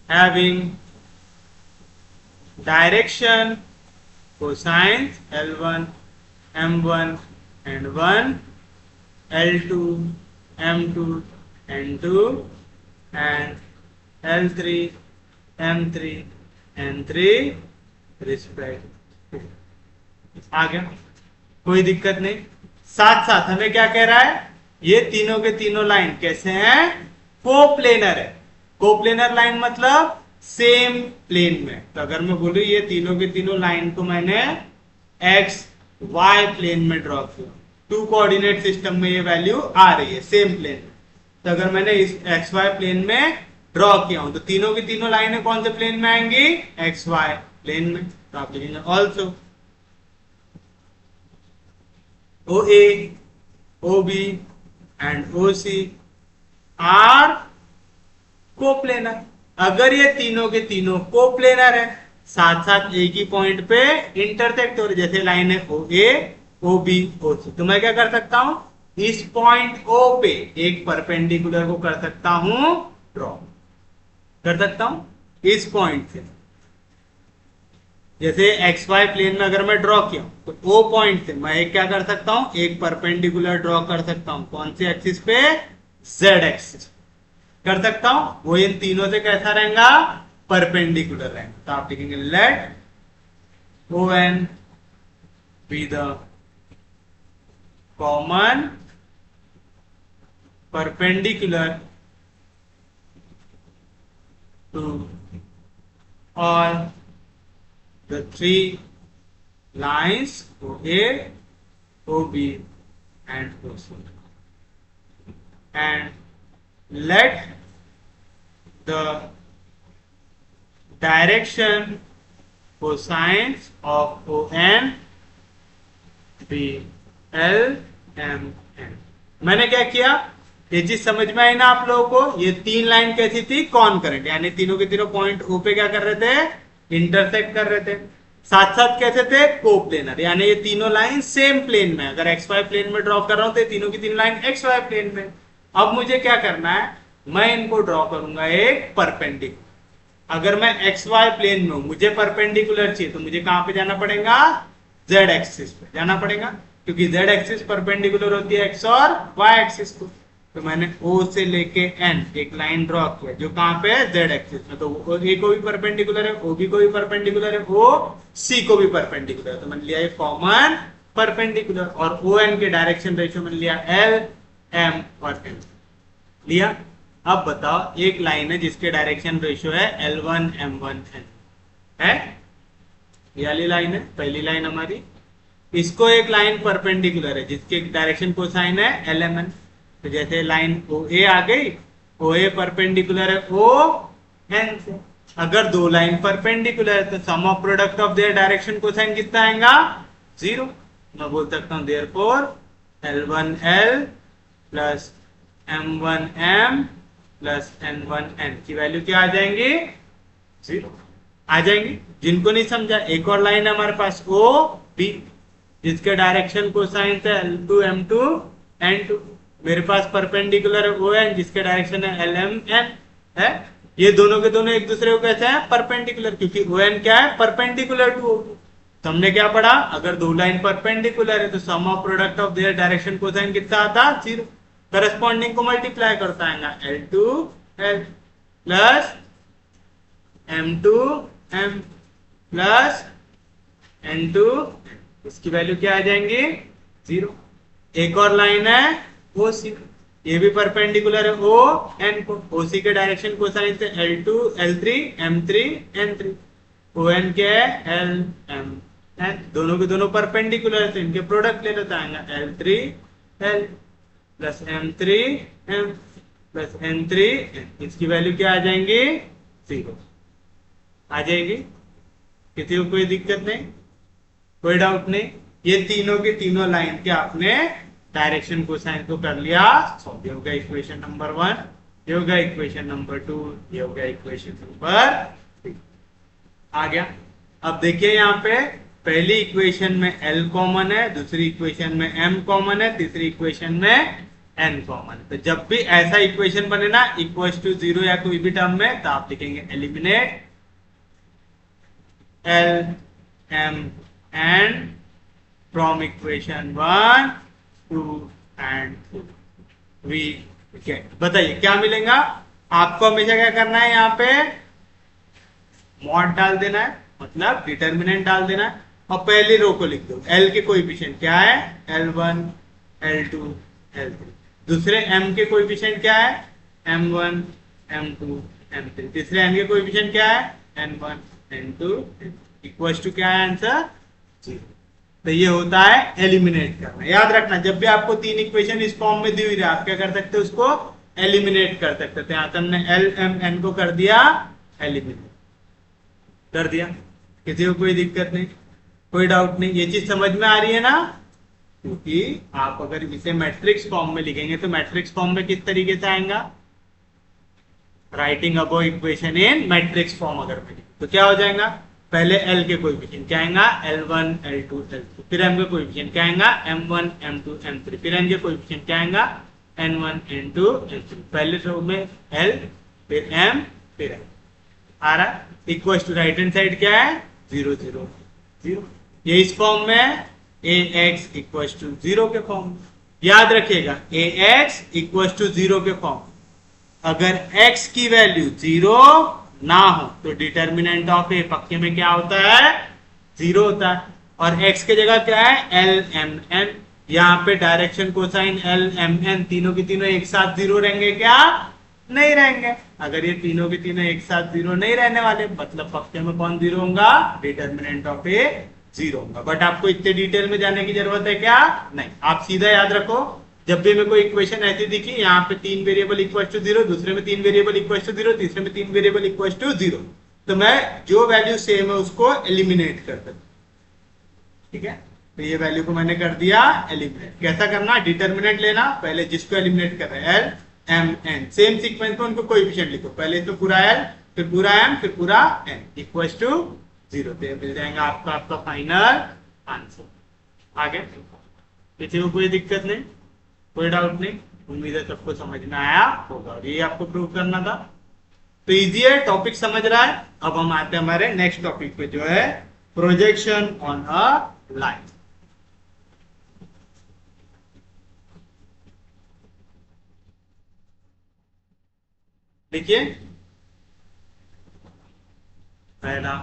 having direction cosines L1, M1 and 1, L2, M2 and 2 and L3, M3 and 3 respect। आ गया, कोई दिक्कत नहीं। साथ साथ हमें क्या कह रहा है, ये तीनों के तीनों लाइन कैसे हैं कोप्लेनर है। कोप्लेनर लाइन मतलब सेम प्लेन में। तो अगर मैं बोलूं ये तीनों के तीनों लाइन को मैंने एक्स वाई प्लेन में ड्रॉ किया, 2 कोऑर्डिनेट सिस्टम में ये वैल्यू आ रही है सेम प्लेन में। तो अगर मैंने इस एक्स वाई प्लेन में ड्रॉ किया हूं तो तीनों की तीनों लाइनें कौन से प्लेन में आएंगी एक्स वाई प्लेन में। तो आप लिखेंगे also O A O B and OC are coplanar. अगर ये तीनों के तीनों कोप्लेनर है, साथ साथ एक ही पॉइंट पे इंटरसेक्ट हो रहे, जैसे लाइन है OA OB OC, तो मैं क्या कर सकता हूं इस पॉइंट O पे एक परपेंडिकुलर को कर सकता हूं ड्रॉ, कर सकता हूं इस पॉइंट से जैसे एक्स वाई प्लेन में अगर मैं ड्रॉ किया तो ओ पॉइंट से मैं एक क्या कर सकता हूं, एक परपेंडिकुलर ड्रॉ कर सकता हूं। कौन सी एक्सिस पे? जेड एक्सिस कर सकता हूं। वो इन तीनों से कैसा रहेगा? परपेंडिकुलर रहेगा। तो आप लिखेंगे let O N be the common perpendicular to all the three lines OA, OB and OC, and let the direction cosines of ON be L, M, N। मैंने क्या किया, ये चीज समझ में आई ना आप लोगों को? ये तीन लाइन कैसी थी? कॉनकरेंट, यानी तीनों के तीनों पॉइंट ओ पे क्या कर रहे थे? इंटरसेक्ट कर रहे थे। साथ साथ कैसे थे? कोप्लेनर, यानी ये तीनों लाइन सेम प्लेन में, अगर एक्स वाई प्लेन में ड्रॉ कर रहा हूं तो तीनों की तीन लाइन एक्स वाई प्लेन में। अब मुझे क्या करना है, मैं इनको ड्रॉ करूंगा एक परपेंडिकुलर। अगर मैं एक्स वाई प्लेन में हूं, मुझे परपेंडिकुलर चाहिए, तो मुझे कहां पे जाना पड़ेगा? जेड एक्सिस पे जाना पड़ेगा, क्योंकि जेड एक्सिस परपेंडिकुलर होती है एक्स और वाई एक्सिस को। तो मैंने O से लेके N एक लाइन ड्रॉ किया जो कहां पे है? जेड एक्सिस में। तो A को भी परपेंडिकुलर है, OB को भी परपेंडिकुलर है, OC को भी परपेंडिकुलर है। तो मैंने लिया ये कॉमन परपेंडिकुलर, और ON के डायरेक्शन रेशियो मैंने लिया L, M और N लिया। अब बताओ, एक लाइन है जिसके डायरेक्शन रेशियो है L1, M1, N है, ये वाली लाइन है पहली लाइन हमारी। इसको एक लाइन परपेंडिकुलर है जिसके डायरेक्शन कोसाइन है LMN। तो जैसे लाइन OA आ गई, OA परपेंडिकुलर है ON से। अगर दो लाइन परपेंडिकुलर है तो sum of product of their direction cosine कितना आएगा? 0। मैं बोल सकता हूं therefore L1L plus M1M plus N1N की वैल्यू क्या आ जाएंगी? 0 आ जाएंगी। जिनको नहीं समझा, एक और लाइन है हमारे पास OB जिसके डायरेक्शन कोसाइन है L2, M2, N2। मेरे पास परपेंडिकुलर है ON जिसके डायरेक्शन है LMN है। ये दोनों के दोनों एक दूसरे को कैसे हैं? परपेंडिकुलर, क्योंकि ON क्या है? Perpendicular to OB। तो हमने क्या पढ़ा, अगर दो लाइन परपेंडिकुलर है तो sum of product of their direction cosine कितना आता? 0। करस्पॉन्डिंग को मल्टीप्लाई करता है L2L plus M2M plus N2, इसकी वैल्यू क्या आ जाएंगी? 0। एक और लाइन है OC, ये भी परपेंडिकुलर है ON को। OC के डायरेक्शन कोसाइन से L2, L3, M3, N3। ON क्या है? L, M, N। दोनों के दोनों परपेंडिकुलर है तो इनके प्रोडक्ट ले लेता है L3, L plus M3, M plus N3, N। इसकी वैल्यू क्या आ जाएंगी? 0 आ जाएगी। किसी को कोई दिक्कत नहीं, कोई डाउट नहीं? ये तीनों के तीनों लाइन के आपने डायरेक्शन कोसाइन को कर लिया। ये होगा इक्वेशन नंबर 1, ये होगा इक्वेशन नंबर 2, ये होगा इक्वेशन नंबर 3। आ गया। अब देखिए यहाँ पे पहली इक्वेशन में L कॉमन है, दूसरी इक्वेशन में M कॉमन है, तीसरी इक्वेशन में N कॉमन है। तो जब भी ऐसा इक्वेशन बने ना इक्वल टू 0 या कोई भी टर्म में, तो आप लिखेंगे eliminate L, M and from equation 1, 2 and 3 we get। बताइए क्या मिलेगा आपको? हमेशा क्या करना है, यहाँ पे मॉड डाल देना है, मतलब डिटर्मिनेंट डाल देना है, और पहली रो को लिख दो। L के कोएफिशिएंट क्या है? L1, L2, L3। दूसरे M के कोएफिशिएंट क्या है? M1, M2, M3। तीसरे N के कोएफिशिएंट क्या है? N1, N2, इक्वल टू क्या है आंसर? 0। तो ये होता है एलिमिनेट करना। याद रखना, जब भी आपको तीन इक्वेशन इस फॉर्म में दी हुई है, आप क्या कर सकते हो? उसको एलिमिनेट कर सकते थे। यहाँ से हमने L, M, N को कर दिया एलिमिनेट कर दिया। किसी को कोई दिक्कत नहीं, कोई डाउट नहीं? ये चीज समझ में आ रही है ना? क्योंकि आप अगर इसे मैट्रिक्स फॉर्म में लिखेंगे तो मैट्रिक्स फॉर्म में किस तरीके से आएगा? Writing above equation in matrix form अगर में तो क्या हो जाएगा? पहले L के कोएफिशिएंट क्या आएगा? L1, L2, L3। फिर M के कोएफिशिएंट क्या आएगा? M1, M2, M3। फिर N के कोएफिशिएंट क्या आएगा? N1, N2, N3। पहले रो में L, फिर M, फिर N आ रहा। Equal to right hand side क्या है? 0 0 0। ये इस फॉर्म में ए एक्स इक्व टू 0 के फॉर्म। याद रखिएगा ए एक्स इक्व टू 0 के फॉर्म। अगर x की वैल्यू 0 ना हो तो डिटर्मिनेंट ऑफ ए पक्के में क्या होता है? 0 होता है। और x की जगह क्या है? L M N. यहाँ पे direction cosine L M N तीनों के तीनों एक साथ 0 रहेंगे क्या? नहीं रहेंगे। अगर ये तीनों के तीनों एक साथ 0 नहीं रहने वाले, मतलब पक्के में कौन 0 होगा? डिटर्मिनेंट ऑफ ए 0 होगा। बट आपको इतने डिटेल में जाने की जरूरत है क्या? नहीं। आप सीधा याद रखो, जब भी मेरे को इक्वेशन ऐसी दिखी, यहाँ पे 3 वेरिएबल इक्वल टू 0, दूसरे में 3 वेरिएबल इक्वल टू 0, तीसरे में 3 वेरिएबल इक्वल टू 0, तो मैं जो वैल्यू सेम है उसको एलिमिनेट कर देता। ठीक है, तो ये वैल्यू को मैंने कर दिया एलिमिनेट। कैसा करना? डिटर्मिनेंट लेना, पहले जिसको एलिमिनेट कर रहे हैं L M N, same sequence में उनको कोएफिशिएंट लिखो, पहले तो पूरा एल, फिर पूरा एम, फिर पूरा एन इक्वल टू 0। तो मिल जाएगा आपका फाइनल आंसर। आगे किसी को कोई दिक्कत नहीं, कोई डाउट नहीं? उम्मीद है सबको समझ में आया होगा और ये आपको प्रूव करना था। तो इजी है, टॉपिक समझ रहा है। अब हम आते हैं हमारे नेक्स्ट टॉपिक पे, जो है प्रोजेक्शन ऑन अ लाइन। देखिए पहला,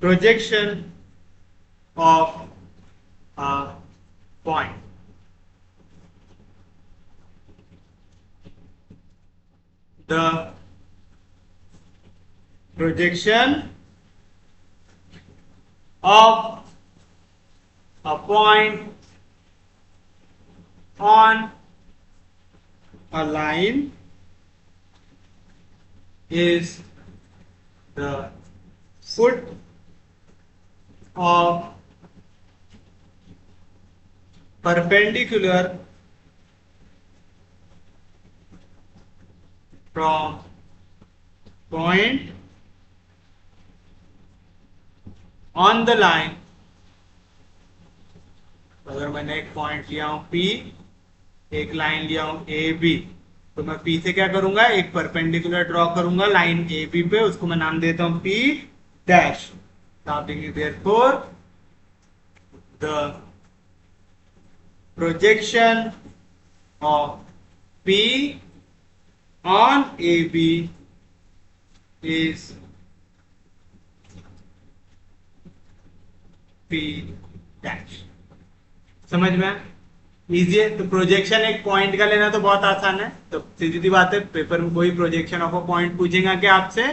projection of a point. The projection of a point on a line is the foot of perpendicular from point on the line। अगर मैंने एक पॉइंट लिया हूं P, एक लाइन लिया हूं ए बी, तो मैं P से क्या करूंगा? एक परपेंडिकुलर ड्रॉ करूंगा लाइन ए बी पे, उसको मैं नाम देता हूं P dash. Therefore the projection of P on AB is P dash. समझ में? इजी है। तो प्रोजेक्शन एक पॉइंट का लेना तो बहुत आसान है, तो सीधी सी बात है, पेपर में कोई प्रोजेक्शन ऑफ अ पॉइंट पूछेगा क्या आपसे?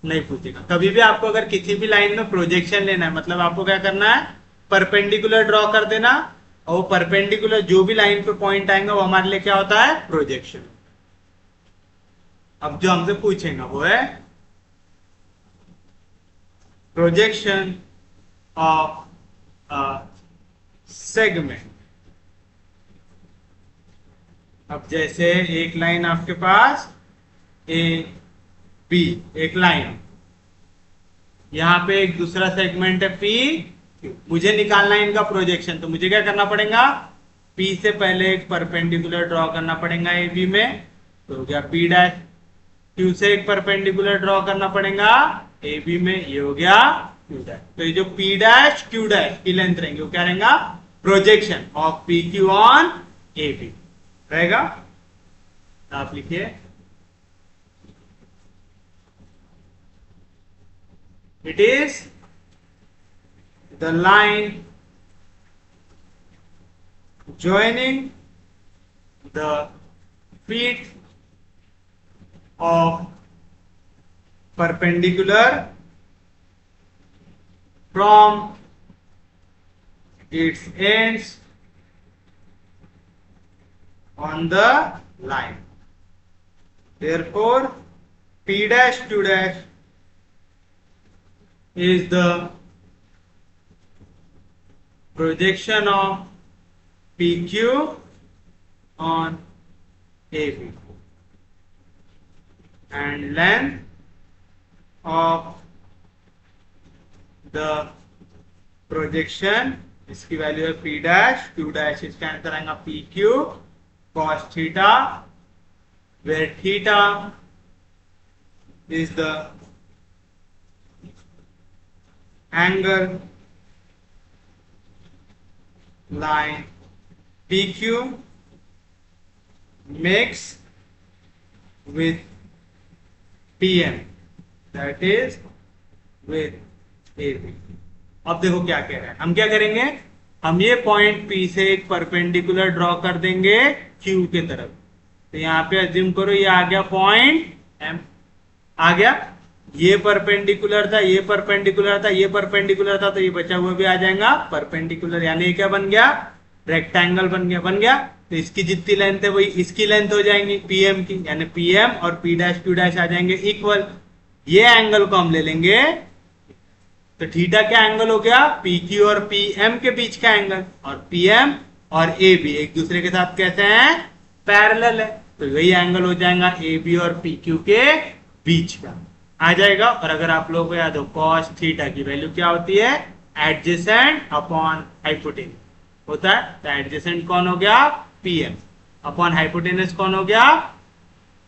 नहीं पूछेगा। कभी भी आपको अगर किसी भी लाइन में प्रोजेक्शन लेना है, मतलब आपको क्या करना है? परपेंडिकुलर ड्रॉ कर देना, और वो परपेंडिकुलर जो भी लाइन पे पॉइंट आएंगे वो हमारे लिए क्या होता है? प्रोजेक्शन। अब जो हमसे पूछेगा वो है प्रोजेक्शन ऑफ अ सेगमेंट। अब जैसे एक लाइन आपके पास ए बी, एक लाइन, यहां पे एक दूसरा सेगमेंट है पी, मुझे निकालना है इनका प्रोजेक्शन। तो मुझे क्या करना पड़ेगा? पी से पहले एक परपेंडिकुलर ड्रॉ करना पड़ेगा ए बी में, तो हो गया पी डैश। क्यू से एक परपेंडिकुलर ड्रॉ करना पड़ेगा ए बी में, ये हो गया क्यू डैश। तो ये जो पी डैश क्यू डैश की लेंथ रहेंगे वो क्या रहेगा? Projection of P Q on A B रहेगा। आप लिखिए, it is the line joining the feet of perpendicular from its ends on the line। therefore P dash Q dash is the projection of PQ on AB, and length of the projection, इसकी value है P dash, Q dash इसका answer आएगा PQ cos theta, where theta is the angle line PQ makes with PM, that is with AB. अब देखो क्या कह रहा है, हम क्या करेंगे, हम ये पॉइंट P से एक परपेंडिकुलर ड्रॉ कर देंगे Q के तरफ। तो यहाँ पे अज्यूम करो ये आ गया पॉइंट M, आ गया, ये परपेंडिकुलर था, ये परपेंडिकुलर था, ये परपेंडिकुलर था, तो ये बचा हुआ भी आ जाएगा परपेंडिकुलर, यानी ये क्या बन गया, रेक्टेंगल बन गया, बन गया। तो इसकी जितनी लेंथ है वही इसकी लेंथ हो जाएंगी PM की, यानी PM और P डैश Q डैश आ जाएंगे इक्वल। ये एंगल को हम ले लेंगे, तो थीटा क्या एंगल हो गया, PQ और PM के बीच का एंगल, और PM और AB एक दूसरे के साथ कैसे हैं, पैरेलल है, तो वही एंगल हो जाएगा AB और PQ के बीच का आ जाएगा। और अगर आप लोगों को याद हो cos थीटा की वैल्यू क्या होती है, एडजेसेंट अपॉन हाइपोटेन्यूज होता है। तो एडजेसेंट कौन हो गया, PM, अपॉन हाइपोटेनस कौन हो गया,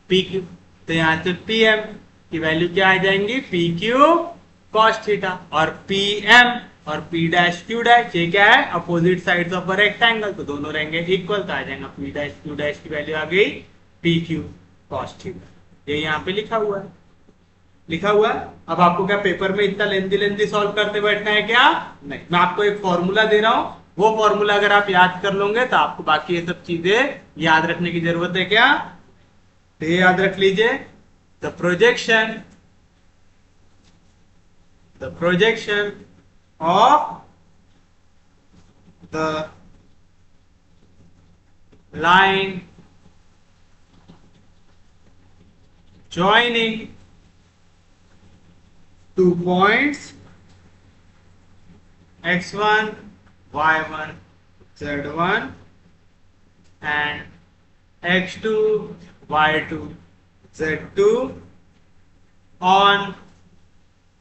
PQ। तो यहां से PM की वैल्यू क्या आ जाएंगी, PQ cos थीटा, और PM और P डैश Q डैश ये क्या है, opposite sides of a rectangle, तो दोनों रहेंगे इक्वल, तो आ जाएगा P डैश Q डैश की वैल्यू आ गई PQ cos थीटा। ये यहाँ पे लिखा हुआ है, लिखा हुआ है। अब आपको क्या पेपर में इतना लेंथी लेंथी सॉल्व करते बैठना है क्या, नहीं, मैं आपको एक फॉर्मूला दे रहा हूं, वो फॉर्मूला अगर आप याद कर लोगे तो आपको बाकी ये सब चीजें याद रखने की जरूरत है क्या, तो ये याद रख लीजिए, the projection of the line joining two points x1 y1 z1 and x2 y2 z2 on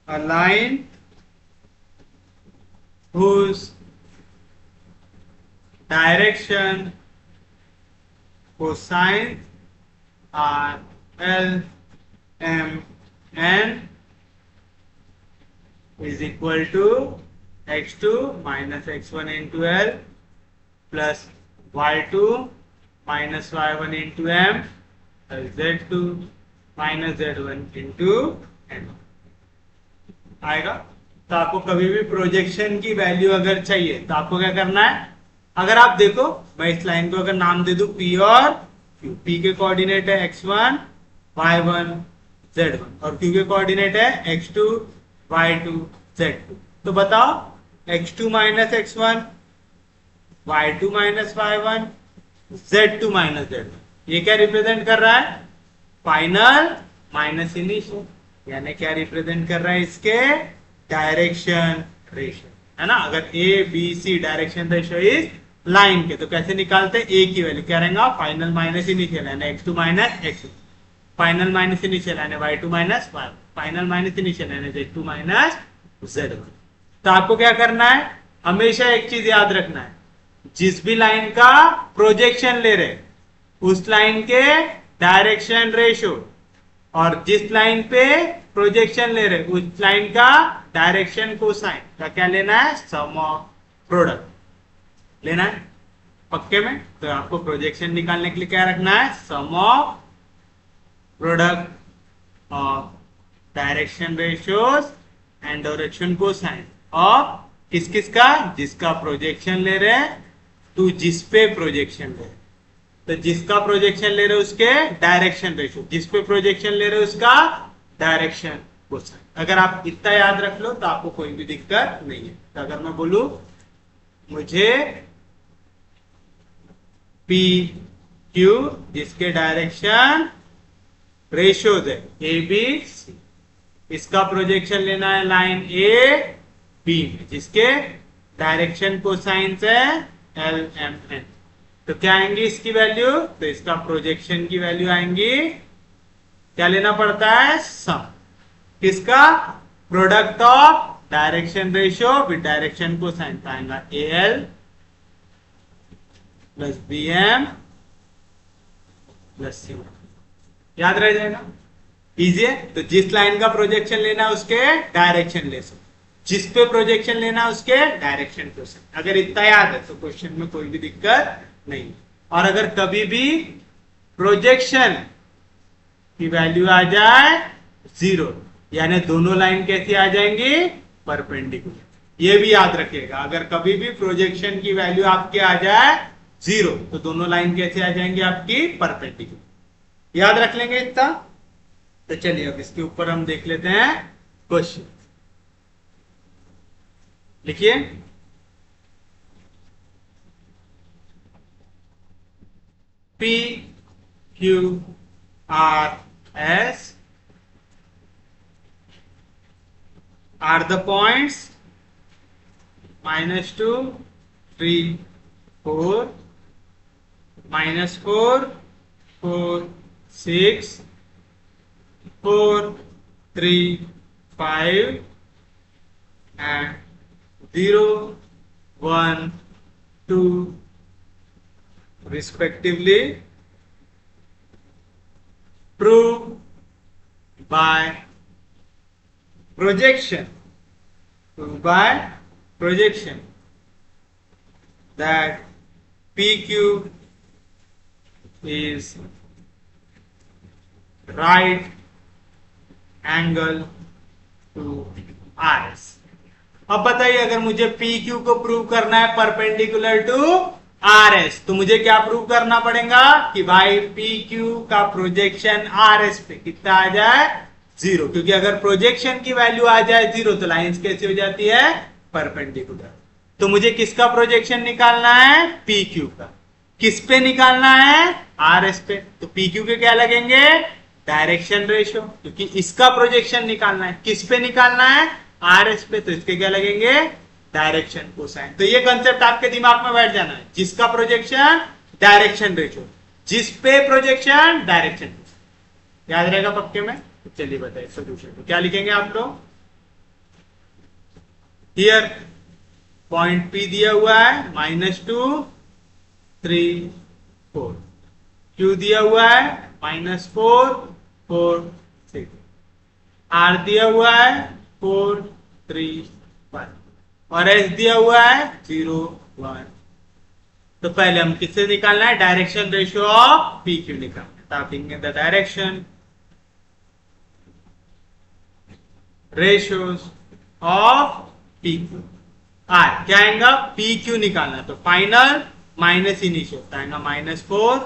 a line whose direction cosine are L, M, N is equal to x2 minus x1 into L plus y2 minus y1 into M plus z2 minus z1 into N आएगा। तो आपको कभी भी projection की value अगर चाहिए तो आपको क्या करना है, अगर आप देखो मैं इस लाइन को अगर नाम दे दूं P और Q, P के कोऑर्डिनेट है x1 y1 z1 और Q के कोऑर्डिनेट है x2 y2 z2, तो बताओ x2 minus x1 y2 minus y1 z2 minus z1 ये क्या रिप्रेजेंट कर रहा है, फाइनल माइनस इनिशियल, यानी क्या रिप्रेजेंट कर रहा है, इसके डायरेक्शन रेशियो, है ना। अगर ABC direction ratio is line के, तो कैसे निकालते हैं, A की वैल्यू क्या रहेगा, फाइनल माइनस इनिशियल यानी x2 minus x1, final minus initial यानी y2 minus y1, final minus initial यानी z2 माइनस z1। तो आपको क्या करना है, हमेशा एक चीज याद रखना है, जिस भी लाइन का प्रोजेक्शन ले रहे उस लाइन के डायरेक्शन रेशियो, और जिस लाइन पे प्रोजेक्शन ले रहे उस लाइन का डायरेक्शन कोसाइन का क्या लेना है, सम ऑफ प्रोडक्ट लेना है पक्के में। तो आपको प्रोजेक्शन निकालने के लिए क्या रखना है, sum of product of direction ratios and direction cosine of किस किस का, जिसका प्रोजेक्शन ले रहे हैं तो जिस पे प्रोजेक्शन ले रहे, तो जिसका प्रोजेक्शन ले रहे उसके डायरेक्शन रेशियो, जिस पे प्रोजेक्शन ले रहे उसका डायरेक्शन कोसाइन। अगर आप इतना याद रख लो तो आपको कोई भी दिक्कत नहीं है। तो अगर मैं बोलूं मुझे पी क्यू जिसके डायरेक्शन रेशियो है ए बी सी, इसका प्रोजेक्शन लेना है लाइन ए बी में जिसके डायरेक्शन कोसाइन है एल एम एन, तो क्या आएंगी इसकी वैल्यू, तो इसका प्रोजेक्शन की वैल्यू आएंगी, क्या लेना पड़ता है, सम किसका, product of direction ratio with direction cosine आएगा A L plus B M plus C, याद रह जाएगा, इजी है। तो जिस लाइन का प्रोजेक्शन लेना है उसके डायरेक्शन ले सकते, जिस पे प्रोजेक्शन लेना उसके डायरेक्शन क्वेश्चन। अगर इतना याद है तो क्वेश्चन में कोई भी दिक्कत नहीं। और अगर कभी भी प्रोजेक्शन की वैल्यू आ जाए 0, यानी दोनों लाइन कैसी आ जाएंगी, परपेंडिकुलर। ये भी याद रखिएगा, अगर कभी भी प्रोजेक्शन की वैल्यू आपके आ जाए 0 तो दोनों लाइन कैसे आ जाएंगी आपकी, परपेंडिकुलर। याद रख लेंगे इतना। तो चलिए अब इसके ऊपर हम देख लेते हैं क्वेश्चन। लिखिए, P Q R S are the points -2, 3, 4, -4, 4, 6, 4, 3, 5 and 0, 1, 2 respectively. Prove by projection. Prove by projection that PQ is right angle to RS. अब बताइए, अगर मुझे PQ को प्रूव करना है परपेंडिकुलर टू RS, तो मुझे क्या प्रूव करना पड़ेगा कि भाई PQ का प्रोजेक्शन RS पे कितना आ जाए, 0। क्योंकि अगर प्रोजेक्शन की वैल्यू आ जाए 0 तो लाइंस कैसी हो जाती है, परपेंडिकुलर। तो मुझे किसका प्रोजेक्शन निकालना है, PQ का। किस पे निकालना है, RS पे। तो PQ के क्या लगेंगे, डायरेक्शन रेशियो, क्योंकि इसका प्रोजेक्शन निकालना है। किस पे निकालना है, RS पे, तो इसके क्या लगेंगे, डायरेक्शन कोसाइन। तो ये कंसेप्ट आपके दिमाग में बैठ जाना है, जिसका प्रोजेक्शन डायरेक्शन रेशियो, जिस पे प्रोजेक्शन डायरेक्शन, याद रहेगा पक्के में। तो चलिए बताइए सोल्यूशन तो क्या लिखेंगे आप लोग। हियर पॉइंट P दिया हुआ है -2, 3, 4, Q दिया हुआ है -4, 4, 6, R दिया हुआ है 4, 3, 5 और S दिया हुआ है 0, 1। तो पहले हम किससे निकालना है, डायरेक्शन रेशियो ऑफ PQ निकालना है। तो आप लिखेंगे the direction ratios of PQ। क्या आएगा, PQ निकालना है तो फाइनल माइनस इनिशियल आएगा -4,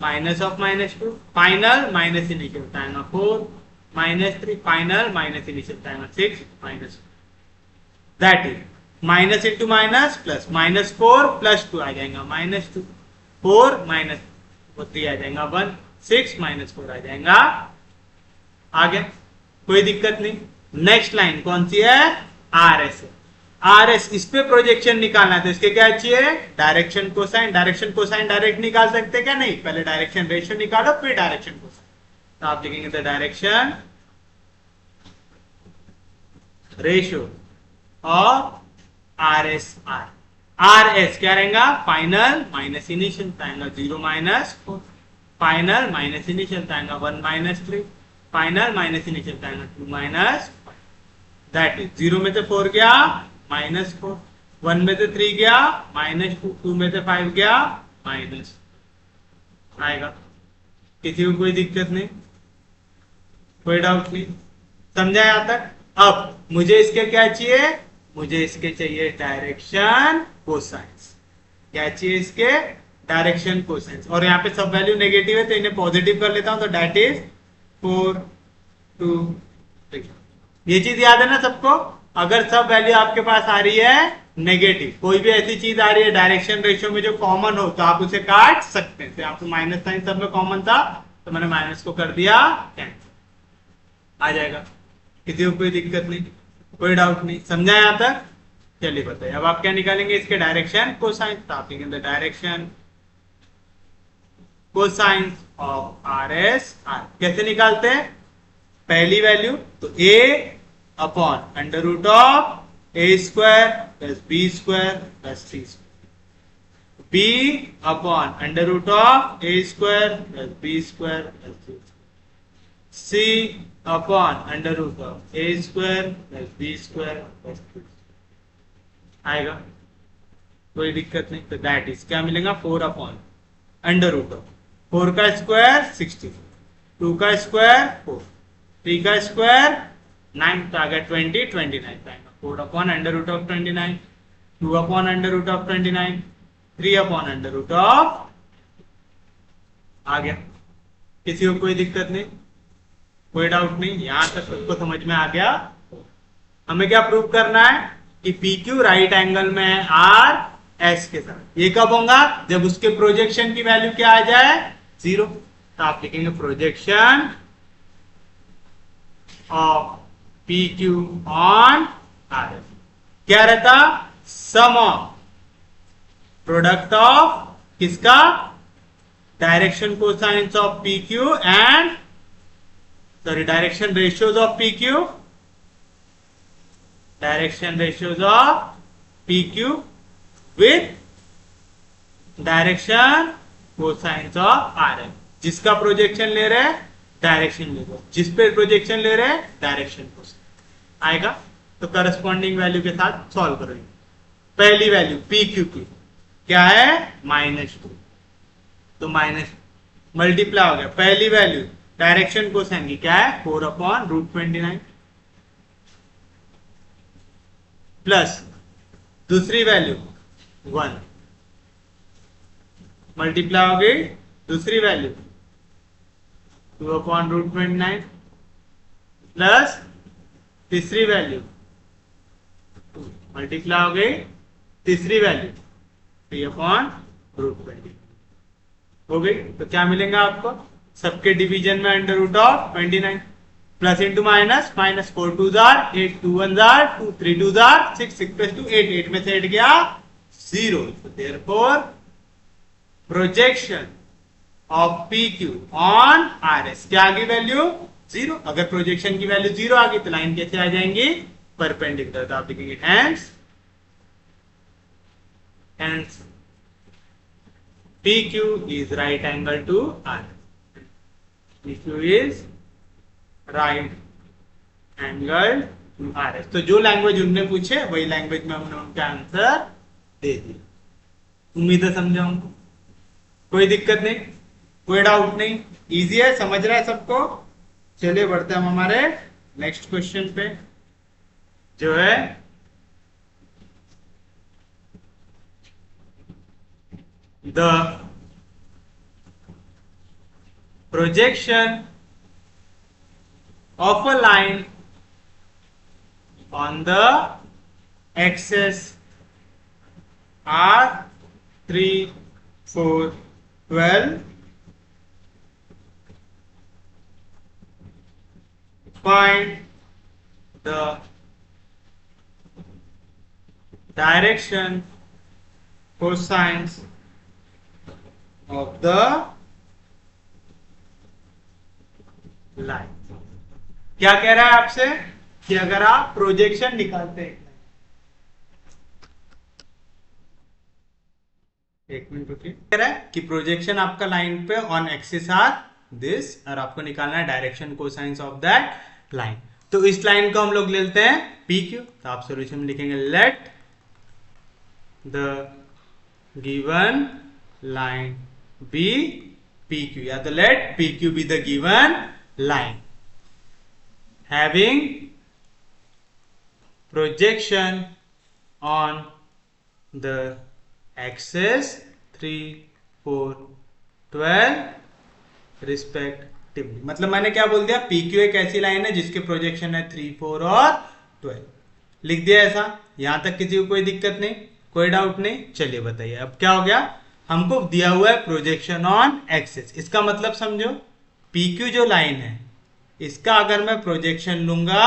minus of -2, final minus initial आएगा 4, -3, फाइनल माइनस इनिशियल आएगा 6, minus. That is minus into minus plus, -4 + 2 आ जाएगा -2, 4 -3 आ जाएगा 1, 6 -4 आ जाएगा। आगे कोई दिक्कत नहीं। नेक्स्ट लाइन कौन सी है, RS है। RS इस पे प्रोजेक्शन निकालना है तो इसके क्या चाहिए, direction cosine. Direction cosine direct निकाल सकते क्या, नहीं, पहले डायरेक्शन रेशियो निकालो फिर डायरेक्शन कोसाइन। तो आप लिखेंगे the direction ratio of RSR। RS क्या रहेगा, फाइनल माइनस इनिशियल आएगा 0 -4, फाइनल माइनस इनिशियल आएगा 1 -3, फाइनल माइनस इनिशियल आएगा 2 -5। दैट इज 0 में से 4 गया -4, 1 में से 3 गया -2, 2 में से 5 गया माइनस आएगा। किसी को कोई दिक्कत नहीं, कोई डाउट नहीं, समझा यहां तक। अब मुझे इसके क्या चाहिए, मुझे इसके चाहिए डायरेक्शन कोसाइंस। क्या चाहिए इसके, डायरेक्शन कोसाइंस। और यहाँ पे सब वैल्यू नेगेटिव है तो इन्हें पॉजिटिव कर लेता हूं। तो दैट इज 4, 2, 3। ये चीज याद है ना सबको। अगर सब वैल्यू आपके पास आ रही है नेगेटिव, कोई भी ऐसी चीज आ रही है डायरेक्शन रेशियो में जो कॉमन हो, तो आप उसे काट सकते हैं। तो यहाँ पे माइनस साइन सब में कॉमन था तो मैंने माइनस को कर दिया कैंसिल, आ जाएगा। किसी को कोई दिक्कत नहीं, कोई डाउट नहीं, समझा यहां तक। चलिए बताइए अब आप क्या निकालेंगे, इसके डायरेक्शन कोसाइन। तो आप लिखेंगे the direction cosine of RSR। कैसे निकालते हैं, पहली वैल्यू तो a upon √(a² + b² + c², b upon √(a² + b² + c², c upon under root of A square plus B square plus आएगा, कोई दिक्कत नहीं। तो दैट इज क्या मिलेगा 4 अपॉन अंडर रूट ऑफ 4 का स्क्वायर 64, 2 का स्क्वायर 4, 3 का स्क्वायर 9, तो आ गया 20, 29 आएगा। 4 upon under root of 29, 2 upon under root of 29, 3 upon under root of आ गया। किसी को कोई दिक्कत नहीं, कोई डाउट नहीं, यहां तक सबको समझ में आ गया। हमें क्या प्रूव करना है कि पी क्यू राइट एंगल में है आर एस के साथ। ये कब होगा? जब उसके प्रोजेक्शन की वैल्यू क्या आ जाए 0। तो आप लिखेंगे projection of P Q on R S क्या रहता? सम ऑफ प्रोडक्ट ऑफ किसका? Direction cosines of P Q and direction ratios of P Q, direction ratios of P Q with direction cosines of R M. जिसका प्रोजेक्शन ले रहे direction ले रहे, जिस पे प्रोजेक्शन ले रहे डायरेक्शन कोसाइन आएगा। तो करस्पॉन्डिंग वैल्यू के साथ सॉल्व करेंगे। पहली वैल्यू पी क्यू की क्या है -2, तो माइनस मल्टीप्लाई हो गया। पहली वैल्यू डायरेक्शन कोसाइन की क्या है 4 अपॉन रूट 29 प्लस दूसरी वैल्यू 1 मल्टीप्लाई हो गई, दूसरी वैल्यू 2 अपॉन रूट 29 प्लस तीसरी वैल्यू मल्टीप्लाई हो गई, तीसरी वैल्यू 3 अपॉन रूट 20 हो गई। तो क्या मिलेगा आपको? सबके डिवीजन में under root of 29 plus into minus, minus 4 2 जार 8, 2 1 जार 2, 3 2 जार 6, 6 प्लस 2 8, 8 में से 8 गया 0। Therefore projection of P Q on R S क्या आ गई वैल्यू 0। अगर प्रोजेक्शन की वैल्यू 0 आ गई तो लाइन कैसे आ जाएंगी? परपेंडिकुलर। तो आप लिखेंगे hence PQ is right angle to R. PQ is right angle to RS. तो जो लैंग्वेज उनने पूछे वही लैंग्वेज में हमने उनका आंसर दे दिया। उम्मीद है समझा उनको, कोई दिक्कत नहीं, कोई डाउट नहीं, इजी है, समझ रहा है सबको। चलिए बढ़ते हैं हम हमारे नेक्स्ट क्वेश्चन पे जो है the projection of a line on the axis R 3 4 12 find the direction cosines of the line। क्या कह रहा है आपसे कि अगर आप प्रोजेक्शन निकालते हैं, एक मिनट रुकिए, कह रहा है कि प्रोजेक्शन आपका लाइन पे ऑन एक्सिस आर दिस और आपको निकालना है direction cosines of that line. तो इस लाइन को हम लोग लेते हैं पी क्यू। तो आप सोल्यूशन में लिखेंगे let the given line be P Q, या तो let P Q be the given line having projection on the axes 3 4 12 respectively. मतलब मैंने क्या बोल दिया, पी क्यू एक ऐसी लाइन है जिसके प्रोजेक्शन है 3 4 और 12, लिख दिया ऐसा। यहां तक किसी को कोई दिक्कत नहीं, कोई डाउट नहीं। चलिए बताइए अब क्या हो गया। हमको दिया हुआ है प्रोजेक्शन ऑन एक्सिस, इसका मतलब समझो पी क्यू जो लाइन है इसका अगर मैं प्रोजेक्शन लूंगा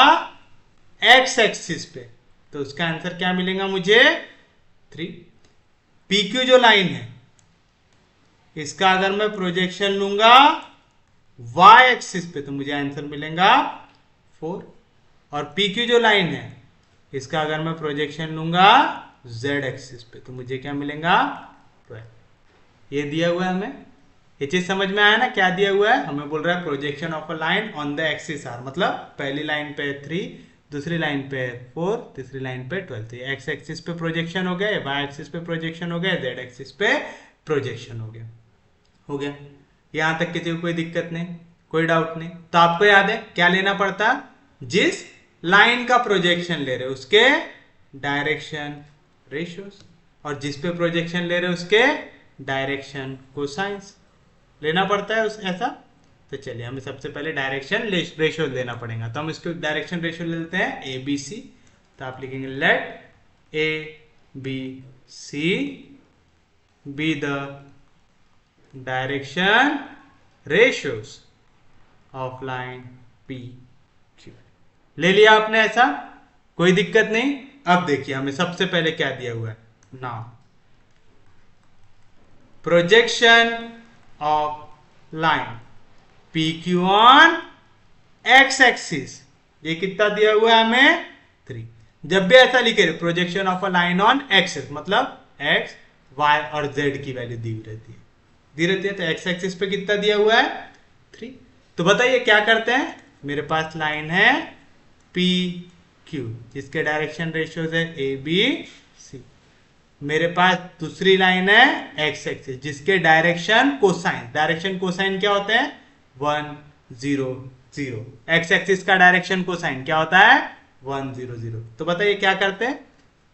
एक्स एक्सिस पे तो उसका आंसर क्या मिलेगा मुझे 3। पी क्यू जो लाइन है इसका अगर मैं प्रोजेक्शन लूंगा वाई एक्सिस पे तो मुझे आंसर मिलेगा 4। और पी क्यू जो लाइन है इसका अगर मैं प्रोजेक्शन लूंगा जेड एक्सिस पे तो मुझे क्या मिलेगा 12। ये दिया हुआ है हमें, ये चीज समझ में आया ना, क्या दिया हुआ है, हमें बोल रहा है projection of a line on the axis are, मतलब पहली लाइन पे 3, दूसरी लाइन पे 4, तीसरी लाइन पे 12। तो एक्स एक्सिस पे प्रोजेक्शन हो गया, वाई एक्सिस पे प्रोजेक्शन हो गया, जेड एक्सिस पे प्रोजेक्शन हो गया। हो गया यहां तक, किसी को कोई दिक्कत नहीं, कोई डाउट नहीं। तो आपको याद है क्या लेना पड़ता, जिस लाइन का प्रोजेक्शन ले रहे उसके डायरेक्शन रेशियोज, और जिस पे प्रोजेक्शन ले रहे उसके डायरेक्शन कोसाइंस लेना पड़ता है उस ऐसा। तो चलिए हमें सबसे पहले डायरेक्शन रेशियो लेना पड़ेगा, तो हम इसको डायरेक्शन रेशियो ले लेते हैं ए बी सी। तो आप लिखेंगे let A B C be the direction ratios of line P Q. ले लिया आपने ऐसा, कोई दिक्कत नहीं। अब देखिए हमें सबसे पहले क्या दिया हुआ है, now projection of line P Q on x axis, ये कितना दिया हुआ है हमें 3। जब भी ऐसा लिखे projection of a line on axis, मतलब एक्स वाई और जेड की वैल्यू दी रहती है, तो एक्स एक्सिस पे कितना दिया हुआ है 3। तो बताइए क्या करते हैं, मेरे पास लाइन है पी क्यू जिसके डायरेक्शन रेशियोज है ए बी सी, मेरे पास दूसरी लाइन है एक्स एक्सिस जिसके डायरेक्शन कोसाइन क्या होते हैं 1 0 0। एक्स एक्सिस का डायरेक्शन कोसाइन क्या होता है 1 0 0। तो बताइए क्या करते हैं,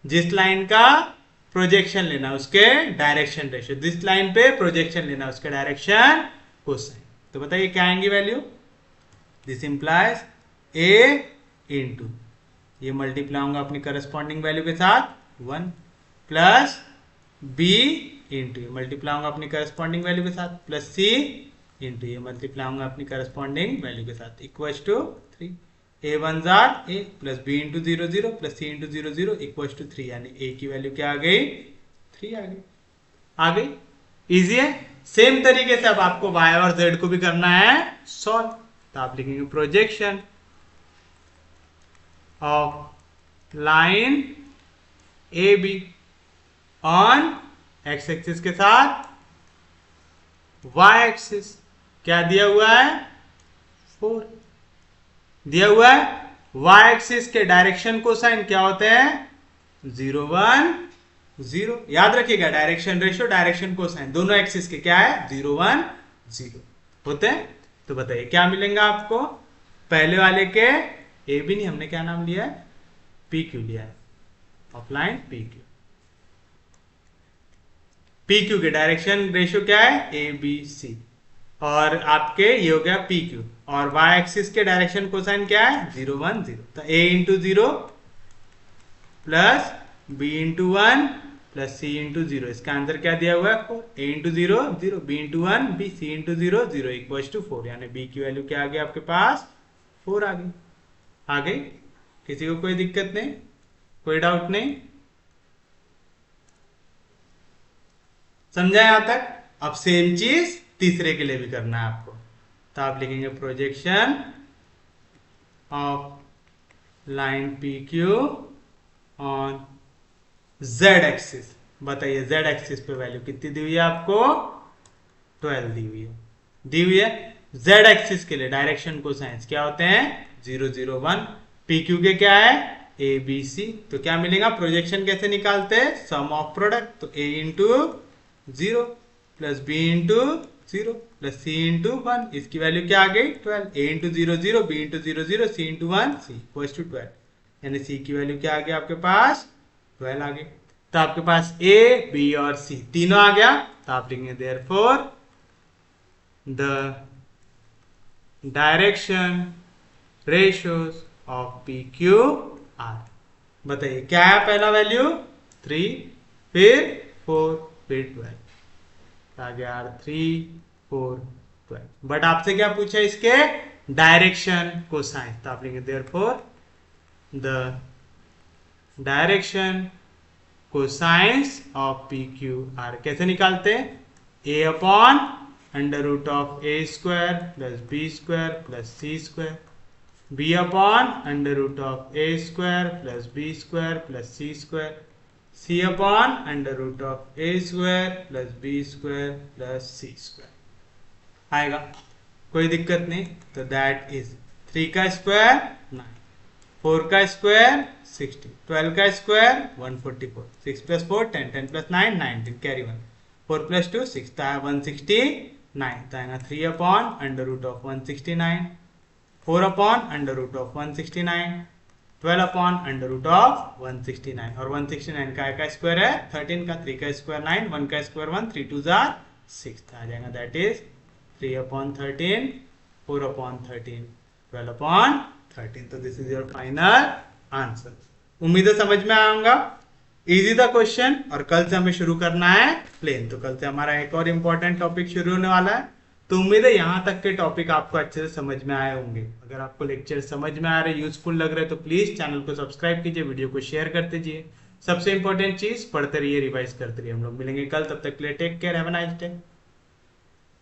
जिस लाइन का प्रोजेक्शन लेना उसके डायरेक्शन रेशियो, जिस लाइन पे प्रोजेक्शन लेना उसके डायरेक्शन कोसाइन। तो बताइए क्या आएंगी value, this implies A into, ये मल्टीप्लाई होगा अपनी करस्पॉन्डिंग वैल्यू के साथ 1, प्लस बी इंटू, ये मल्टीप्लाई होगा अपनी करस्पॉन्डिंग वैल्यू के साथ, प्लस सी इंटू, ये मल्टीप्लाई होगा अपनी करस्पॉन्डिंग वैल्यू के साथ, इक्वल्स टू 3। ए वन जार A plus B into 0 0 plus C into 0 0 equals to 3, यानी ए की वैल्यू क्या आ गई 3 आ गई। इजी है। सेम तरीके से अब आपको y और z को भी करना है सॉल्व। तो आप लिखेंगे projection of line A be on x axis के साथ वाई एक्सिस, क्या दिया हुआ है 4 दिया हुआ है। वाई एक्सिस के डायरेक्शन कोसाइन क्या होते हैं 0 1 0। याद रखिएगा डायरेक्शन रेशियो डायरेक्शन कोसाइन दोनों एक्सिस के क्या है 0 1 0 होते हैं। तो बताइए क्या मिलेगा आपको, पहले वाले के ए बी नहीं, हमने क्या नाम लिया है पी क्यू लिया है, of line P Q. P Q के डायरेक्शन रेशियो क्या है ए बी सी, और आपके ये हो गया पी क्यू, और वाई एक्सिस के डायरेक्शन कोसाइन क्या है 0 1 0। तो A into 0 plus B into 1 plus C into 0, इसका आंसर क्या दिया हुआ है 4। A into 0 0, B into 1 B, C into 0 0 equals to 4, यानी बी की वैल्यू क्या आ गई आपके पास 4 आ गई। किसी को कोई दिक्कत नहीं, कोई डाउट नहीं, समझा यहां तक। अब सेम चीज तीसरे के लिए भी करना है आपको। तो आप लिखेंगे projection of line P Q on Z axis. बताइए जेड एक्सिस पे वैल्यू कितनी दी हुई है आपको 12 दी हुई है। जेड एक्सिस के लिए डायरेक्शन कोसाइंस क्या होते हैं 0 0 1। पी क्यू के क्या है ए बी सी। तो क्या मिलेगा, प्रोजेक्शन कैसे निकालते हैं सम ऑफ प्रोडक्ट। तो A into 0 plus B into 0 plus C into 1, इसकी वैल्यू क्या आ गई 12। A into 0 0 B into 0 0 C into 1 C equals to 12, यानी सी की वैल्यू क्या आ गई आपके पास 12 आ गई। तो आपके पास ए बी और सी तीनों आ गया। तो आप लिखेंगे therefore the direction ratios of P Q are. बताइए क्या है पहला वैल्यू 3, फिर 4, फिर 12 आ गया 3 4 12। बट आपसे क्या पूछा इसके डायरेक्शन कोसाइन। तो आप लिखेंगे therefore the direction cosines of P Q R कैसे निकालते हैं, A upon under root of A square plus B square plus C square, B upon under root of A square plus B square plus C square, C upon under root of A square plus B square plus C square. आएगा, कोई दिक्कत नहीं। तो that is 3 का square 9, 4 का square 60, 12 का square 144, 6 + 4 10, 10 + 9 19, carry 1, 4 + 2 6, 169, तो आएगा 3/√169, 4/√169, 12/√169, और 169 का स्क्वायर है 13, का 3 का स्क्वायर 9, 1 का स्क्वायर 1, 3 2 6 आ जाएगा, दैट इज 3/13, 4/13, 12/13। तो this is your final answer. उम्मीद है समझ में आऊंगा, इजी था क्वेश्चन। और कल से हमें शुरू करना है प्लेन, तो कल से हमारा एक और इम्पोर्टेंट टॉपिक शुरू होने वाला है। तो उम्मीद है यहाँ तक के टॉपिक आपको अच्छे से समझ में आए होंगे। अगर आपको लेक्चर समझ में आ रहे, यूजफुल लग रहे, तो प्लीज चैनल को सब्सक्राइब कीजिए, वीडियो को शेयर कर दीजिए। सबसे इंपॉर्टेंट चीज, पढ़ते रहिए, रिवाइज करते रहिए। हम लोग मिलेंगे कल, तब तक के लिए take care, have a nice day.